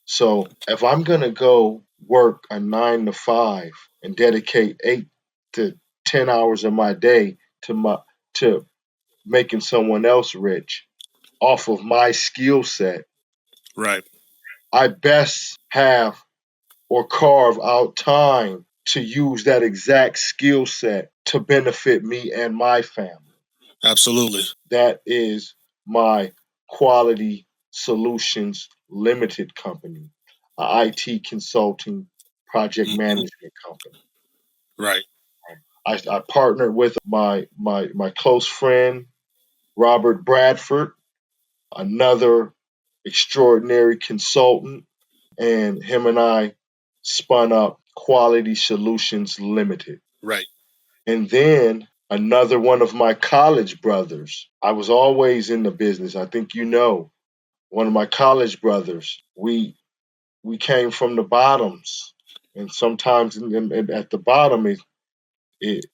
B: So if I'm gonna go work a 9 to 5 and dedicate 8 to 10 hours of my day to making someone else rich off of my skill set,
A: Right.
B: I best have or carve out time to use that exact skill set to benefit me and my family.
A: Absolutely.
B: That is my Quality Solutions Limited company, a IT consulting project
A: Hmm.
B: management company.
A: Right.
B: I partnered with my close friend Robert Bradford, another extraordinary consultant, and him and I spun up Quality Solutions Limited.
A: Right.
B: And then another one of my college brothers. I was always in the business. I think you know. One of my college brothers. We came from the bottoms, and sometimes at the bottom it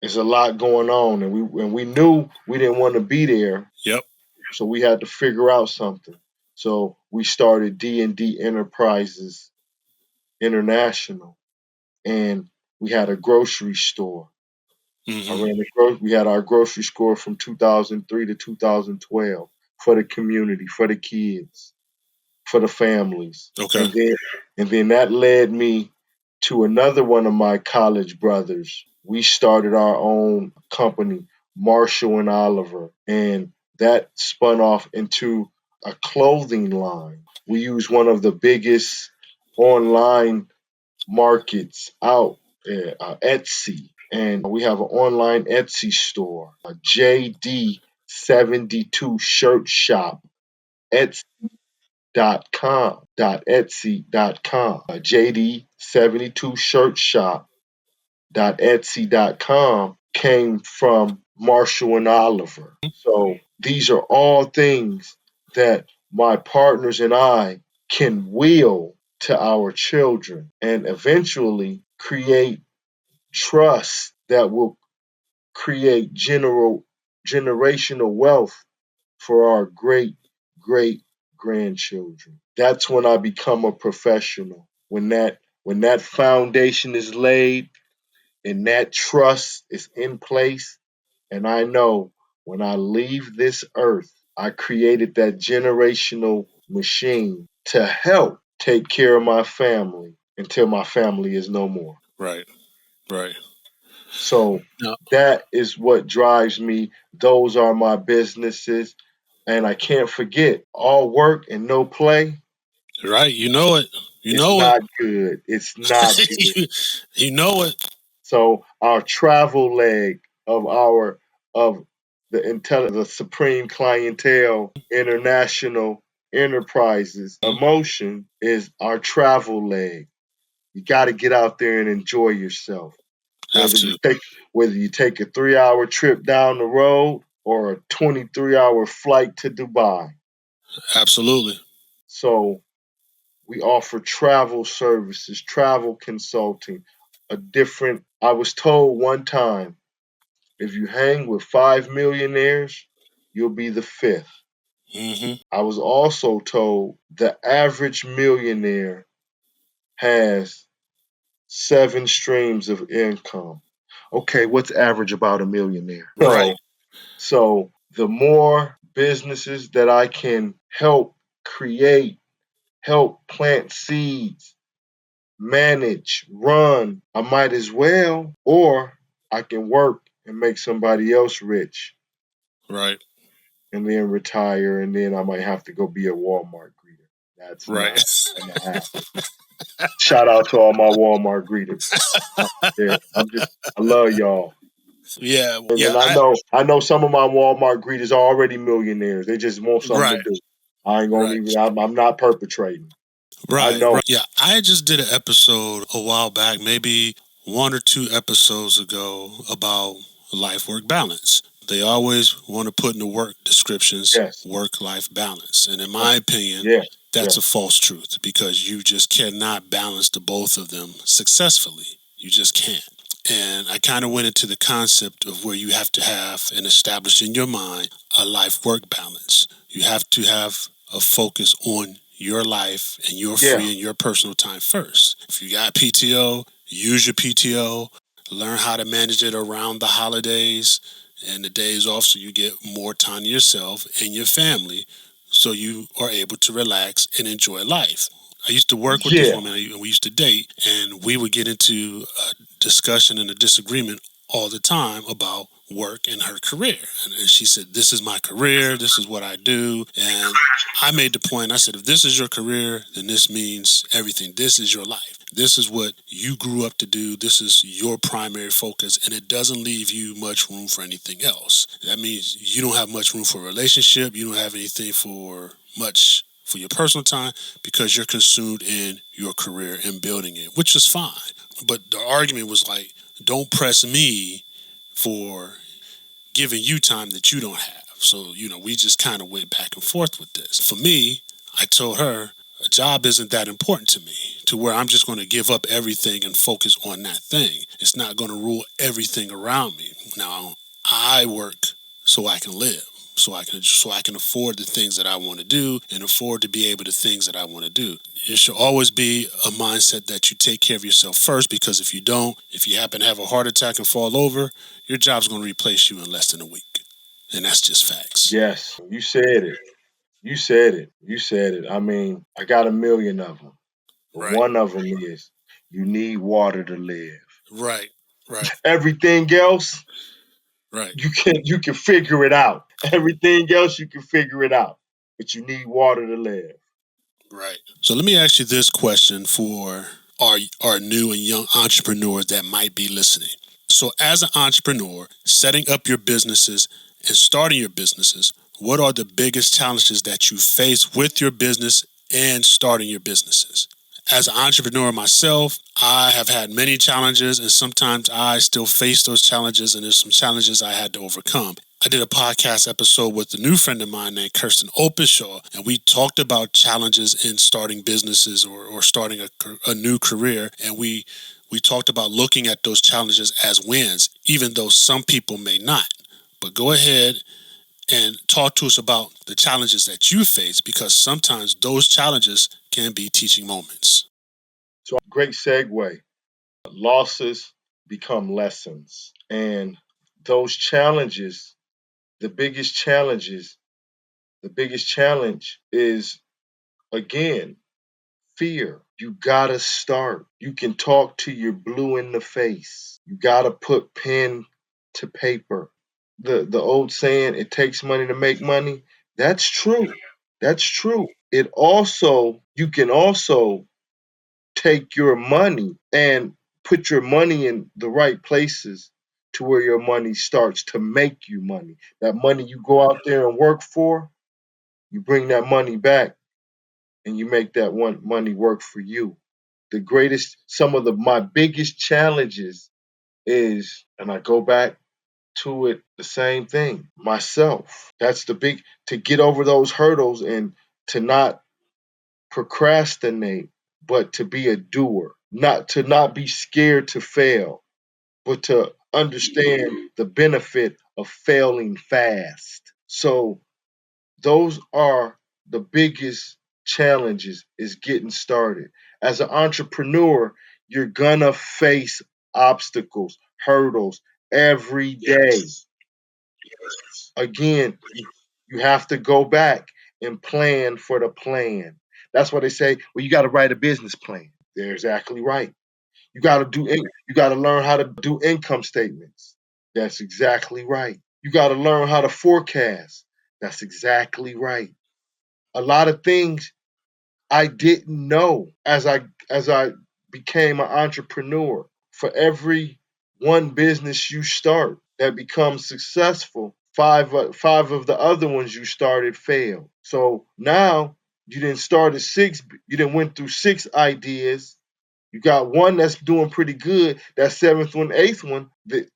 B: is a lot going on, and we knew we didn't want to be there,
A: Yep.
B: so we had to figure out something. So we started D&D Enterprises International, and we had a grocery store.
A: Hmm.
B: We had our grocery store from 2003 to 2012 for the community, for the kids, for the families.
A: Okay.
B: And then that led me to another one of my college brothers. We started our own company, Marshall and Oliver, and that spun off into a clothing line. We use one of the biggest online markets out, Etsy, and we have an online Etsy store, a JD72 shirt shop, Etsy.com, JD72 shirt shop.etsy.com came from Marshall and Oliver. So these are all things that my partners and I can will to our children and eventually create trust that will create generational wealth for our great grandchildren. That's when I become a professional. When that foundation is laid and that trust is in place, and I know when I leave this earth, I created that generational machine to help take care of my family until my family is no more.
A: Right. Right.
B: So
A: Now,
B: that is what drives me. Those are my businesses. And I can't forget all work and no play.
A: right. You know it. You
B: It's
A: know it.
B: not good. It's not good.
A: you know it.
B: So our travel leg of the Supreme Clientele International Enterprises
A: Mhm.
B: emotion is our travel leg. You got to get out there and enjoy yourself.
A: Have
B: Whether you
A: to.
B: take whether you take a 3-hour trip down the road or a 23-hour flight to Dubai.
A: Absolutely.
B: So we offer travel services, travel consulting, a different I was told one time, if you hang with 5 millionaires, you'll be the fifth.
A: Hmm.
B: I was also told the average millionaire has 7 streams of income. Okay, what's average about a millionaire?
A: Right.
B: So the more businesses that I can help create, help plant seeds, manage, run, I might as well, or I can work and make somebody else rich
A: Right.
B: and then retire, and then I might have to go be a Walmart greeter. That's
A: Right.
B: not gonna happen. Shout out to all my Walmart greeters out there. I love y'all.
A: Yeah.
B: And
A: Yeah.
B: I know some of my Walmart greeters are already millionaires. They just want something to
A: Right.
B: do. I ain't gonna
A: Right.
B: even. I'm not perpetrating. I
A: Right.
B: know.
A: Right. Yeah. I just did an episode a while back, maybe one or two episodes ago, about life work balance. They always want to put in the work descriptions
B: Yes.
A: work life balance. And in my opinion,
B: Yes.
A: that's a
B: Yes.
A: false truth because you just cannot balance the both of them successfully. You just can't. And I kind of went into the concept of where you have to have and establish in your mind a life work balance. You have to have a focus on your life and your
B: Yeah.
A: free and your personal time first. If you got PTO, use your PTO, learn how to manage it around the holidays and the days off so you get more time to yourself and your family so you are able to relax and enjoy life. I used to work with this
B: Yeah.
A: woman and we used to date, and we would get into a discussion and a disagreement all the time about work and her career. And she said, "This is my career, this is what I do." And I made the point, I said, if this is your career, then this means everything. This is your life. This is what you grew up to do. This is your primary focus, and it doesn't leave you much room for anything else. That means you don't have much room for a relationship. You don't have anything for much for your personal time because you're consumed in your career and building it, which is fine. But the argument was like, don't press me for giving you time that you don't have. So, we just kind of went back and forth with this. For me, I told her a job isn't that important to me to where I'm just going to give up everything and focus on that thing. It's not going to rule everything around me. Now, I work so I can live. So I can afford the things that I want to do and afford to be able to things that I want to do. It should always be a mindset that you take care of yourself first, because if you don't, if you happen to have a heart attack and fall over, your job's going to replace you in less than a week. And that's just facts.
B: Yes. You said it. You said it. You said it. I mean, I got a million of them, but
A: Right.
B: one of them is you need water to live.
A: Right. Right.
B: Everything else,
A: Right.
B: you can figure it out. Everything else you can figure it out, but you need water to live.
A: Right. So let me ask you this question for our new and young entrepreneurs that might be listening. So as an entrepreneur, setting up your businesses and starting your businesses, what are the biggest challenges that you face with your business and starting your businesses? As an entrepreneur myself, I have had many challenges, and sometimes I still face those challenges, and there's some challenges I had to overcome. I did a podcast episode with a new friend of mine named Kirsten Openshaw, and we talked about challenges in starting businesses or starting a new career, and we talked about looking at those challenges as wins, even though some people may not. But go ahead and talk to us about the challenges that you face, because sometimes those challenges can be teaching moments.
B: So great segue. Losses become lessons. And those challenges, the biggest challenges, the biggest challenge is, again, fear. You gotta start. You can talk to your blue in the face. You gotta put pen to paper. The old saying, it takes money to make money, that's true. That's true. You can also take your money and put your money in the right places to where your money starts to make you money. That money you go out there and work for, you bring that money back and you make that one money work for you. Some of my biggest challenges is, and I go back to it, the same thing, myself. That's to get over those hurdles and to not procrastinate, but to be a doer, not be scared to fail, but to understand the benefit of failing fast. So those are the biggest challenges is getting started. As an entrepreneur, you're gonna face obstacles, hurdles every day. Again, you have to go back and plan for the plan. That's why they say, well, you got to write a business plan. They're exactly right. You got to learn how to do income statements. That's exactly right. You got to learn how to forecast. That's exactly right. A lot of things I didn't know as I became an entrepreneur. For every one business you start that becomes successful, five of the other ones you started failed. So now you didn't start at six. You didn't went through six ideas. You got one that's doing pretty good. That seventh one, eighth one, that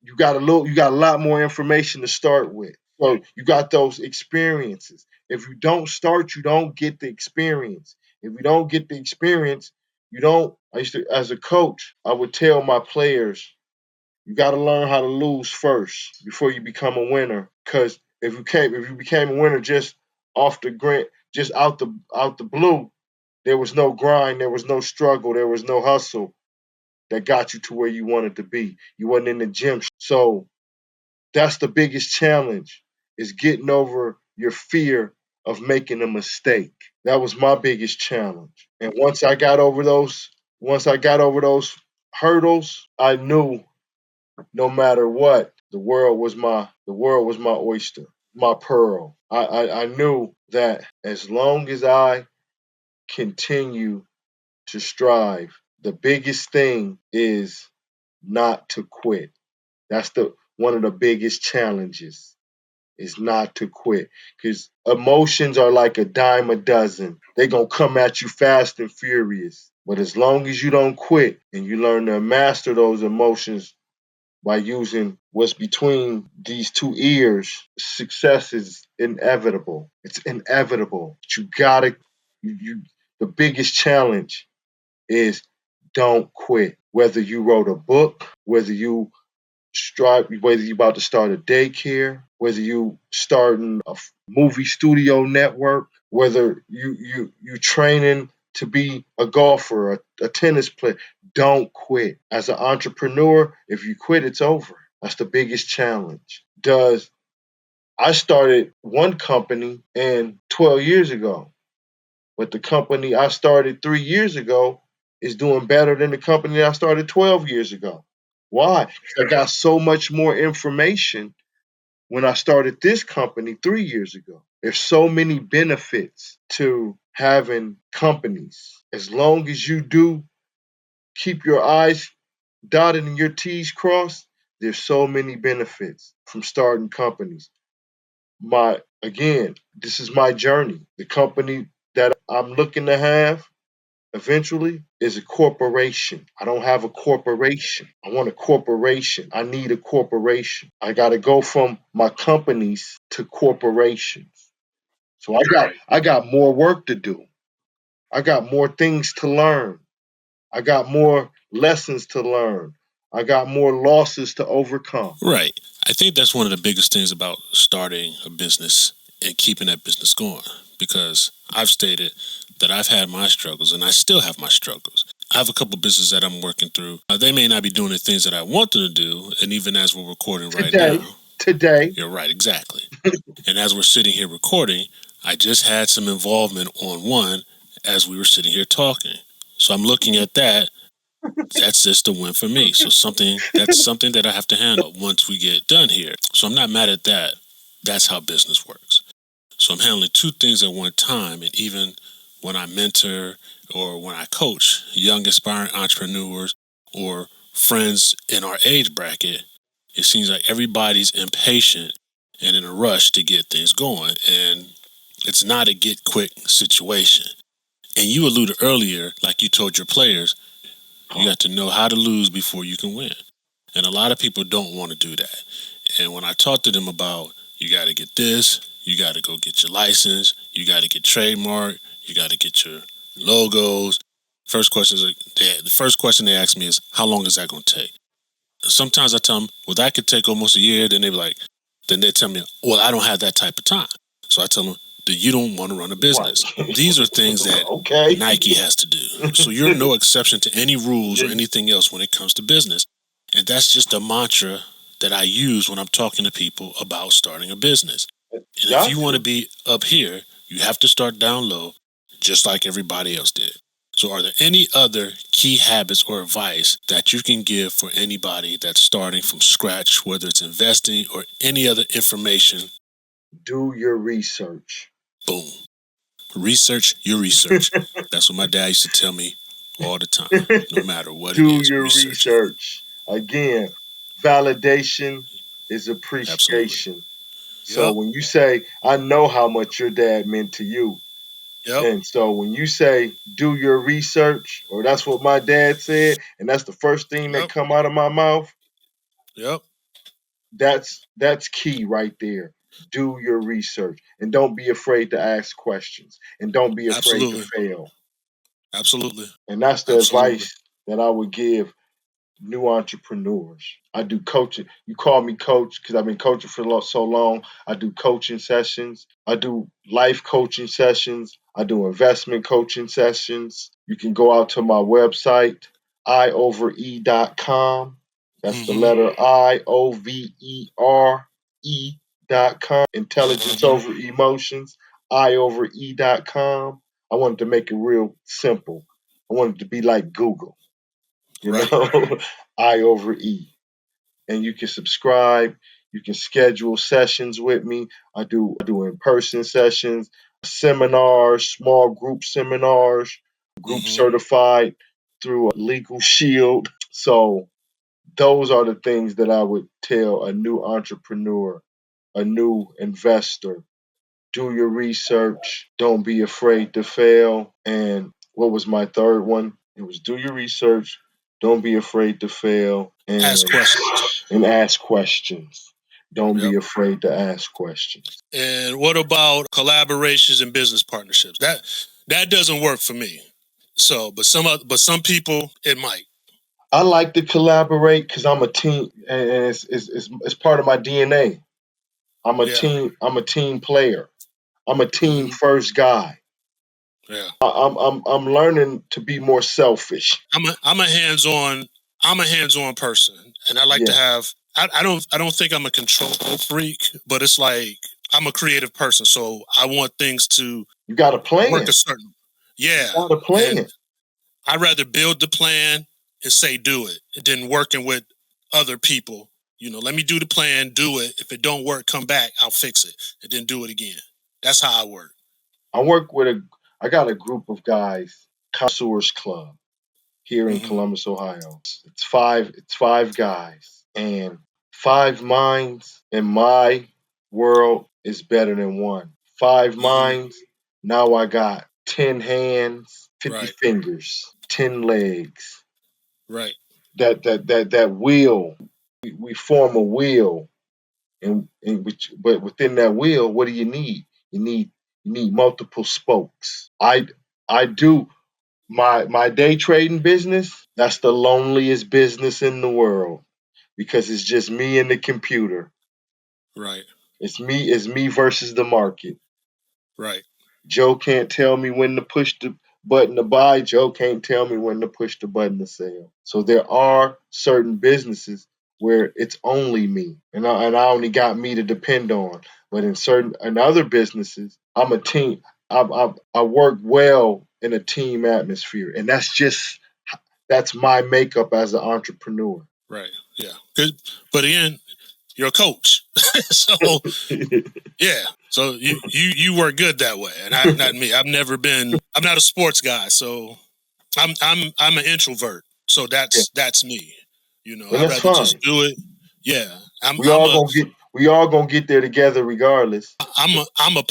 B: you got a lot more information to start with. So you got those experiences. If you don't start, you don't get the experience. If you don't get the experience, you don't. I used to, as a coach, I would tell my players, you got to learn how to lose first before you become a winner. Because if you became a winner just off the grant, just out the blue, there was no grind, there was no struggle, there was no hustle that got you to where you wanted to be. You wasn't in the gym. So that's the biggest challenge is getting over your fear of making a mistake. That was my biggest challenge. And once I got over those hurdles, I knew no matter what, the world was my oyster, my pearl. I knew that as long as I continue to strive, the biggest thing is not to quit. That's the one of the biggest challenges is not to quit because emotions are like a dime a dozen. They gonna come at you fast and furious. But as long as you don't quit and you learn to master those emotions by using what's between these two ears, success is inevitable. It's inevitable. But you gotta you the biggest challenge is don't quit. Whether you wrote a book, whether you about to start a daycare, whether you starting a movie studio network, whether you training to be a golfer, a tennis player, don't quit. As an entrepreneur, if you quit, it's over. That's the biggest challenge. Does I started one company and 12 years ago, but the company I started 3 years ago is doing better than the company I started 12 years ago. Why? 'Cause I got so much more information when I started this company 3 years ago. There's so many benefits to having companies. As long as you do keep your I's dotted and your T's crossed, there's so many benefits from starting companies. This is my journey. The company that I'm looking to have eventually is a corporation. I don't have a corporation. I want a corporation. I need a corporation. I got to go from my companies to corporations. So I got more work to do. I got more things to learn. I got more lessons to learn. I got more losses to overcome.
A: Right. I think that's one of the biggest things about starting a business and keeping that business going because I've stated that I've had my struggles and I still have my struggles. I have a couple businesses that I'm working through. They may not be doing the things that I want them to do, and even as we're recording right now,
B: Today,
A: you're right, exactly. And as we're sitting here recording, I just had some involvement on one as we were sitting here talking. So I'm looking at that. That's just a win for me. So that's something that I have to handle once we get done here. So I'm not mad at that. That's how business works. So I'm handling two things at one time. And even when I mentor or when I coach young aspiring entrepreneurs or friends in our age bracket, it seems like everybody's impatient and in a rush to get things going. And it's not a get quick situation. And you alluded earlier, like you told your players, you got to know how to lose before you can win. And a lot of people don't want to do that. And when I talk to them about, you got to get this, you got to go get your license, you got to get trademark, you got to get your logos. The first question they ask me is, how long is that going to take? Sometimes I tell them, well, that could take almost a year. Then they tell me, well, I don't have that type of time. So I tell them that you don't want to run a business.
B: Right.
A: These are things that
B: Okay.
A: Nike has to do. So you're no exception to any rules or anything else when it comes to business. And that's just a mantra that I use when I'm talking to people about starting a business. And if you want to be up here, you have to start down low, just like everybody else did. So are there any other key habits or advice that you can give for anybody that's starting from scratch, whether it's investing or any other information?
B: Do your research.
A: Boom. Research your research. That's what my dad used to tell me all the time, no matter what it
B: Do
A: is.
B: your research. Again, validation is appreciation.
A: Absolutely.
B: So
A: Yep.
B: when you say, I know how much your dad meant to you,
A: Yep.
B: and so when you say, do your research, or that's what my dad said, and that's the first thing that come out of my mouth,
A: Yep.
B: that's key right there. Do your research, and don't be afraid to ask questions, and don't be afraid to fail.
A: Absolutely.
B: And that's the
A: Absolutely.
B: advice that I would give new entrepreneurs. I do coaching. You call me coach because I've been coaching for so long. I do coaching sessions. I do life coaching sessions. I do investment coaching sessions. You can go out to my website, iovere.com. That's the letter IOVERE.com. Intelligence over emotions, iovere.com. I wanted to make it real simple. I wanted to be like Google. You know, I over E. And you can subscribe. You can schedule sessions with me. I do in-person sessions, seminars, small group seminars, group certified through a Legal Shield. So those are the things that I would tell a new entrepreneur, a new investor. Do your research. Don't be afraid to fail. And what was my third one? It was do your research. Don't be afraid to fail. And
A: ask questions.
B: And ask questions. Don't be afraid to ask questions.
A: And what about collaborations and business partnerships? That doesn't work for me. So, but some people it might.
B: I like to collaborate because I'm a team, and it's part of my DNA. I'm a team player. I'm a team first guy.
A: Yeah.
B: I'm learning to be more selfish.
A: I'm a hands-on person, and I like to have. I don't think I'm a control freak, but it's like I'm a creative person, so I want things to
B: You got a plan.
A: work a certain. Yeah.
B: You got a plan.
A: And I'd rather build the plan and say do it than working with other people. Let me do the plan, do it. If it don't work, come back, I'll fix it, and then do it again. That's how I work.
B: I got a group of guys, Connoisseurs Club, here in Columbus, Ohio. It's five guys, and 5 minds in my world is better than one. 5 minds, now I got 10 hands, 50 fingers, 10 legs.
A: Right.
B: That wheel, we form a wheel, but within that wheel, what do you need? You need multiple spokes. I do my day trading business. That's the loneliest business in the world because it's just me and the computer.
A: Right.
B: It's me versus the market.
A: Right.
B: Joe can't tell me when to push the button to buy. Joe can't tell me when to push the button to sell. So there are certain businesses where it's only me, and I only got me to depend on. But in other businesses, I'm a team. I work well in a team atmosphere, and that's my makeup as an entrepreneur.
A: Right. Yeah. But again, you're a coach, so yeah. So you work good that way, and not me. I'm not a sports guy, so I'm an introvert. So
B: Yeah.
A: that's me.
B: And
A: I'd
B: that's
A: rather just
B: fine.
A: do it. Yeah,
B: We all gonna get there together regardless.
A: I'm a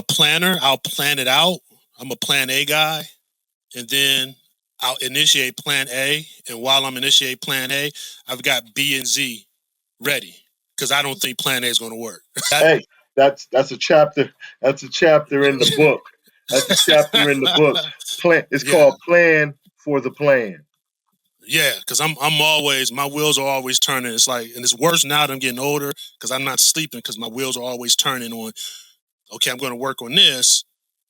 A: planner. I'll plan it out. I'm a plan A guy, and then I'll initiate plan A. And while I'm initiate plan A, I've got B and Z ready because I don't think plan A is going to work.
B: Hey, that's a chapter. That's a chapter in the book. That's a chapter in the book. Plan. It's
A: Yeah,
B: called Plan for the Plan.
A: yeah, because I'm always, my wheels are always turning. It's like, and it's worse now that I'm getting older because I'm not sleeping because my wheels are always turning on. Okay, I'm going to work on this.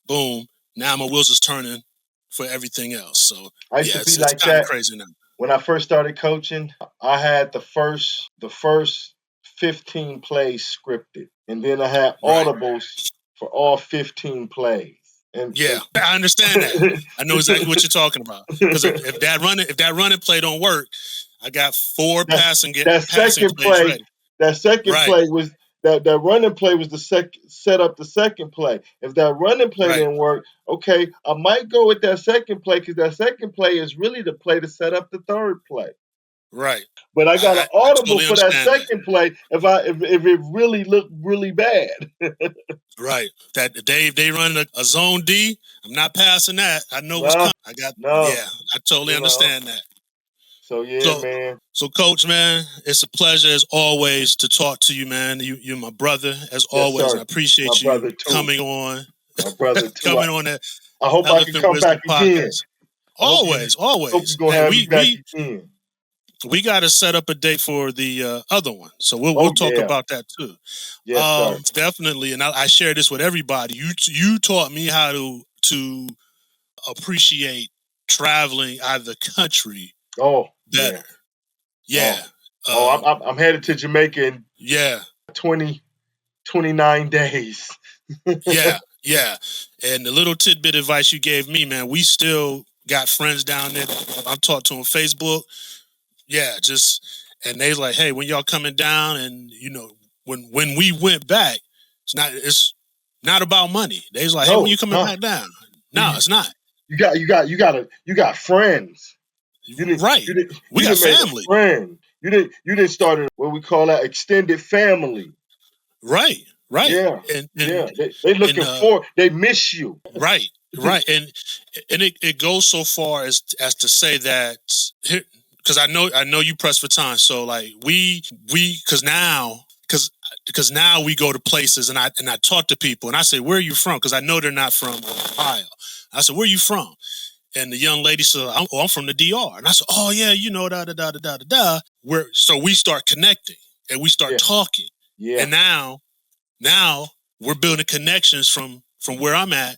A: Boom. Now my wheels is turning for everything else. So
B: I used
A: yeah,
B: to be
A: it's
B: like
A: kind of
B: that
A: crazy now.
B: when I first started coaching. I had the first 15 plays scripted, and then I had
A: Right.
B: audibles for all 15 plays. And
A: Yeah, I understand that. I know exactly what you're talking about. Because if that running play don't work, I got four
B: that
A: passing
B: second
A: plays
B: play,
A: ready.
B: that second
A: Right,
B: play was that running play was the set up the second play. If that running play
A: right,
B: didn't work, okay, I might go with that second play because that second play is really the play to set up the third play.
A: right.
B: But I got an
A: I
B: audible
A: totally
B: for that
A: understand that.
B: second play if it really looked really bad.
A: Right. That they run a zone D, I'm not passing that. I know what's
B: No,
A: coming.
B: no,
A: I totally
B: you know.
A: understand that.
B: So yeah,
A: So
B: man.
A: so coach, man, it's a pleasure as always to talk to you, man. You're my brother as
B: Yes,
A: always, and
B: sir.
A: I
B: My
A: appreciate you
B: brother too.
A: coming on
B: My brother too.
A: coming on that
B: I hope I can
A: Elephant
B: come
A: Wisdom
B: back again.
A: podcast.
B: I
A: Always,
B: hope you're
A: always.
B: gonna
A: Hey,
B: have me
A: we
B: back
A: we
B: again.
A: we got to set up a date for the other one, so we'll
B: Oh
A: talk
B: yeah.
A: about that too.
B: Yes, sir.
A: Definitely, and I share this with everybody. You taught me how to appreciate traveling out of the country
B: Oh yeah.
A: better. Yeah,
B: Oh oh. I'm headed to Jamaica in
A: yeah,
B: 29 days.
A: yeah. And the little tidbit advice you gave me, man, we still got friends down there. I've talked to on Facebook. Yeah, just and they like, hey, when y'all coming down, and when we went back, it's not about money. They was like, hey, when
B: No,
A: you
B: it's
A: coming
B: not.
A: back down? No,
B: You,
A: it's not.
B: you got friends.
A: Right. We
B: You
A: got
B: didn't made a
A: family.
B: friend. You didn't start what we call that extended family.
A: Right, right.
B: Yeah,
A: And
B: yeah.
A: and
B: They
A: and
B: looking for. They miss you.
A: right, right. And it goes so far as to say that, because I know you press for time. So like we because now we go to places, and I talk to people, and I say, where are you from? Because I know they're not from Ohio. I said, where are you from? And the young lady said, I'm from the DR. And I said, oh yeah, da da da da da da da. So we start connecting and we start
B: Yeah,
A: talking.
B: yeah,
A: And now we're building connections from where I'm at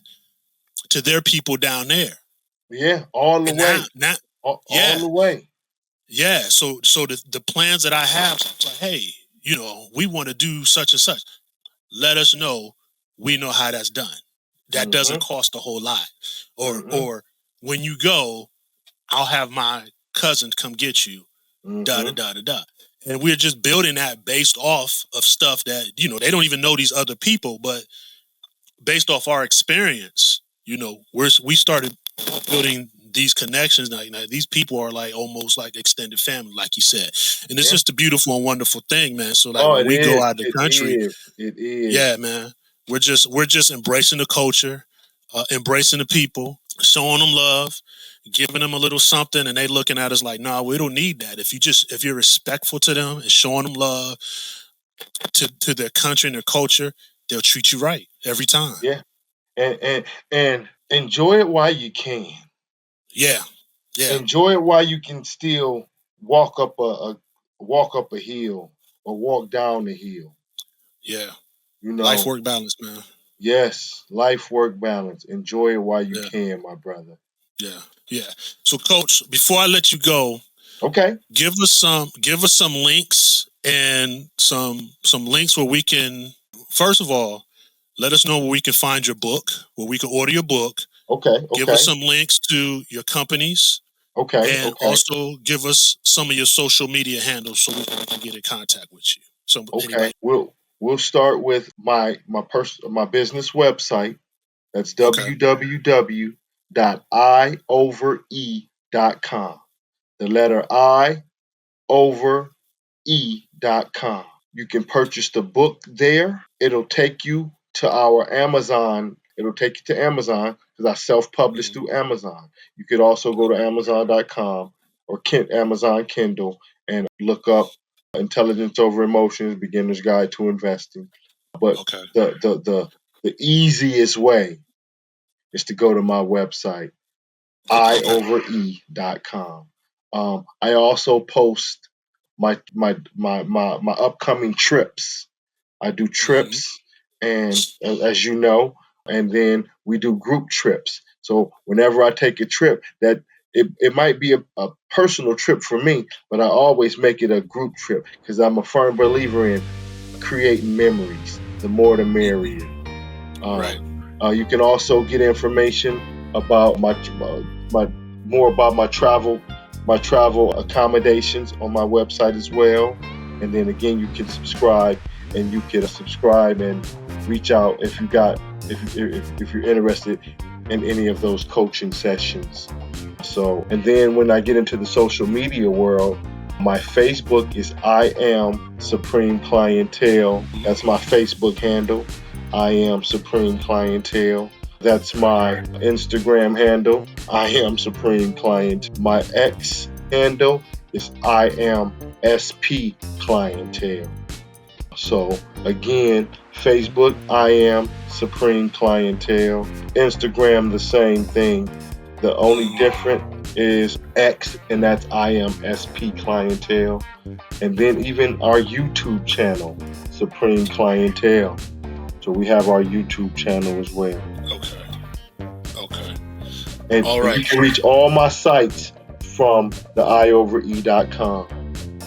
A: to their people down there.
B: yeah. All the
A: And now
B: way.
A: now
B: All
A: yeah,
B: the way.
A: yeah. So the plans that I have, it's like, hey, we want to do such and such. Let us know. We know how that's done. That doesn't
B: Mm-hmm.
A: cost a whole lot. Or
B: Mm-hmm.
A: or when you go, I'll have my cousin come get you. Da da
B: Mm-hmm.
A: da da da. And we're just building that based off of stuff that they don't even know these other people, but based off our experience, we started building these connections. Now, these people are like almost like extended family, like you said, and it's
B: Yeah.
A: just a beautiful and wonderful thing, man. So like
B: Oh,
A: when
B: it
A: we go
B: is.
A: out of the
B: It
A: country,
B: is. It
A: yeah,
B: is.
A: man, we're just embracing the culture, embracing the people, showing them love, giving them a little something, and they looking at us like, nah, we don't need that. If you're respectful to them and showing them love to their country and their culture, they'll treat you right every time.
B: Yeah. And enjoy it while you can.
A: Yeah, yeah,
B: Enjoy it while you can still walk up a hill or walk down the hill.
A: yeah.
B: You
A: Life
B: know.
A: work balance, man.
B: Yes. Life work balance. Enjoy it while you
A: Yeah,
B: can, my brother.
A: yeah, yeah. So, coach, before I let you go,
B: Okay.
A: give us some links and some links where we can. First of all, let us know where we can find your book, where we can order your book.
B: Okay.
A: Give us
B: Okay.
A: some links to your companies,
B: Okay.
A: and
B: Okay.
A: also give us some of your social media handles so we can get in contact with you. So
B: Okay.
A: anybody,
B: We'll start with my business website. That's
A: okay,
B: www.iovere.com. the letter I over E.com. You can purchase the book there. It'll take you to our Amazon. It'll take you to Amazon because I self-publish through Amazon. You could also go to Amazon.com or Amazon Kindle and look up Intelligence Over Emotions, Beginner's Guide to Investing. But
A: Okay.
B: the easiest way is to go to my website, iovere.com. I also post my upcoming trips. I do trips, and as you know, and then we do group trips. So whenever I take a trip, that it might be a personal trip for me, but I always make it a group trip because I'm a firm believer in creating memories. The more, the merrier.
A: Right.
B: You can also get information about my more about my travel accommodations on my website as well. And then again, you can subscribe and reach out if you're interested in any of those coaching sessions. So, and then when I get into the social media world, my Facebook is I Am Supreme Clientele. That's my Facebook handle. I Am Supreme Clientele. That's my Instagram handle. I Am Supreme Client. My X handle is I Am SP Clientele. So again, Facebook, I Am Supreme Clientele. Instagram, the same thing. The only difference is X, and that's I Am SP Clientele. And then even our YouTube channel, Supreme Clientele. So we have our YouTube channel as well.
A: Okay.
B: And
A: All right.
B: You can reach all my sites from the iovere.com.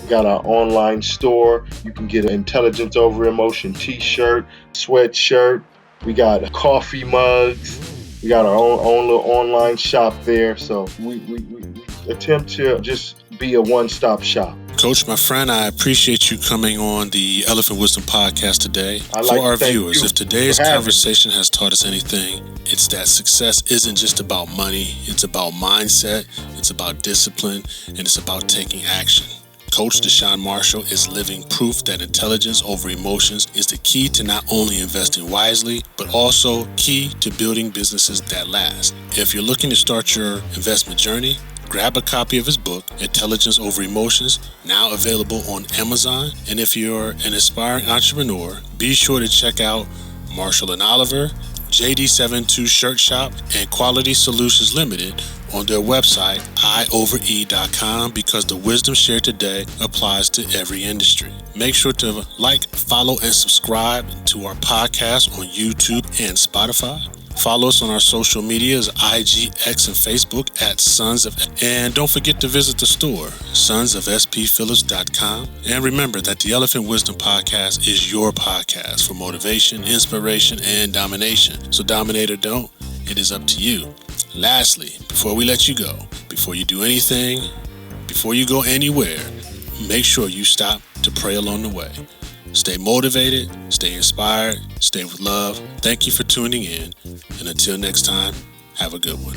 B: We got our online store. You can get an Intelligence Over Emotion t-shirt, sweatshirt. We got coffee mugs. We got our own little online shop there. So we attempt to just be a one-stop shop.
A: Coach, my friend, I appreciate you coming on the Elephant Wisdom Podcast today.
B: For
A: our viewers, if today's conversation has taught us anything, it's that success isn't just about money. It's about mindset, it's about discipline, and it's about taking action. Coach Dushawn Marshall is living proof that intelligence over emotions is the key to not only investing wisely, but also key to building businesses that last. If you're looking to start your investment journey, grab a copy of his book, Intelligence Over Emotions, now available on Amazon. And if you're an aspiring entrepreneur, be sure to check out Marshall & Oliver, JD72 Shirt Shop, and Quality Solutions Limited on their website, iovere.com, because the wisdom shared today applies to every industry. Make sure to like, follow, and subscribe to our podcast on YouTube and Spotify. Follow us on our social medias, IG, X, and Facebook at Sons of... And don't forget to visit the store, sonsofspphillips.com. And remember that the Elephant Wisdom Podcast is your podcast for motivation, inspiration, and domination. So dominate or don't, it is up to you. Lastly, before we let you go, before you do anything, before you go anywhere, make sure you stop to pray along the way. Stay motivated, stay inspired, stay with love. Thank you for tuning in. And until next time, have a good one.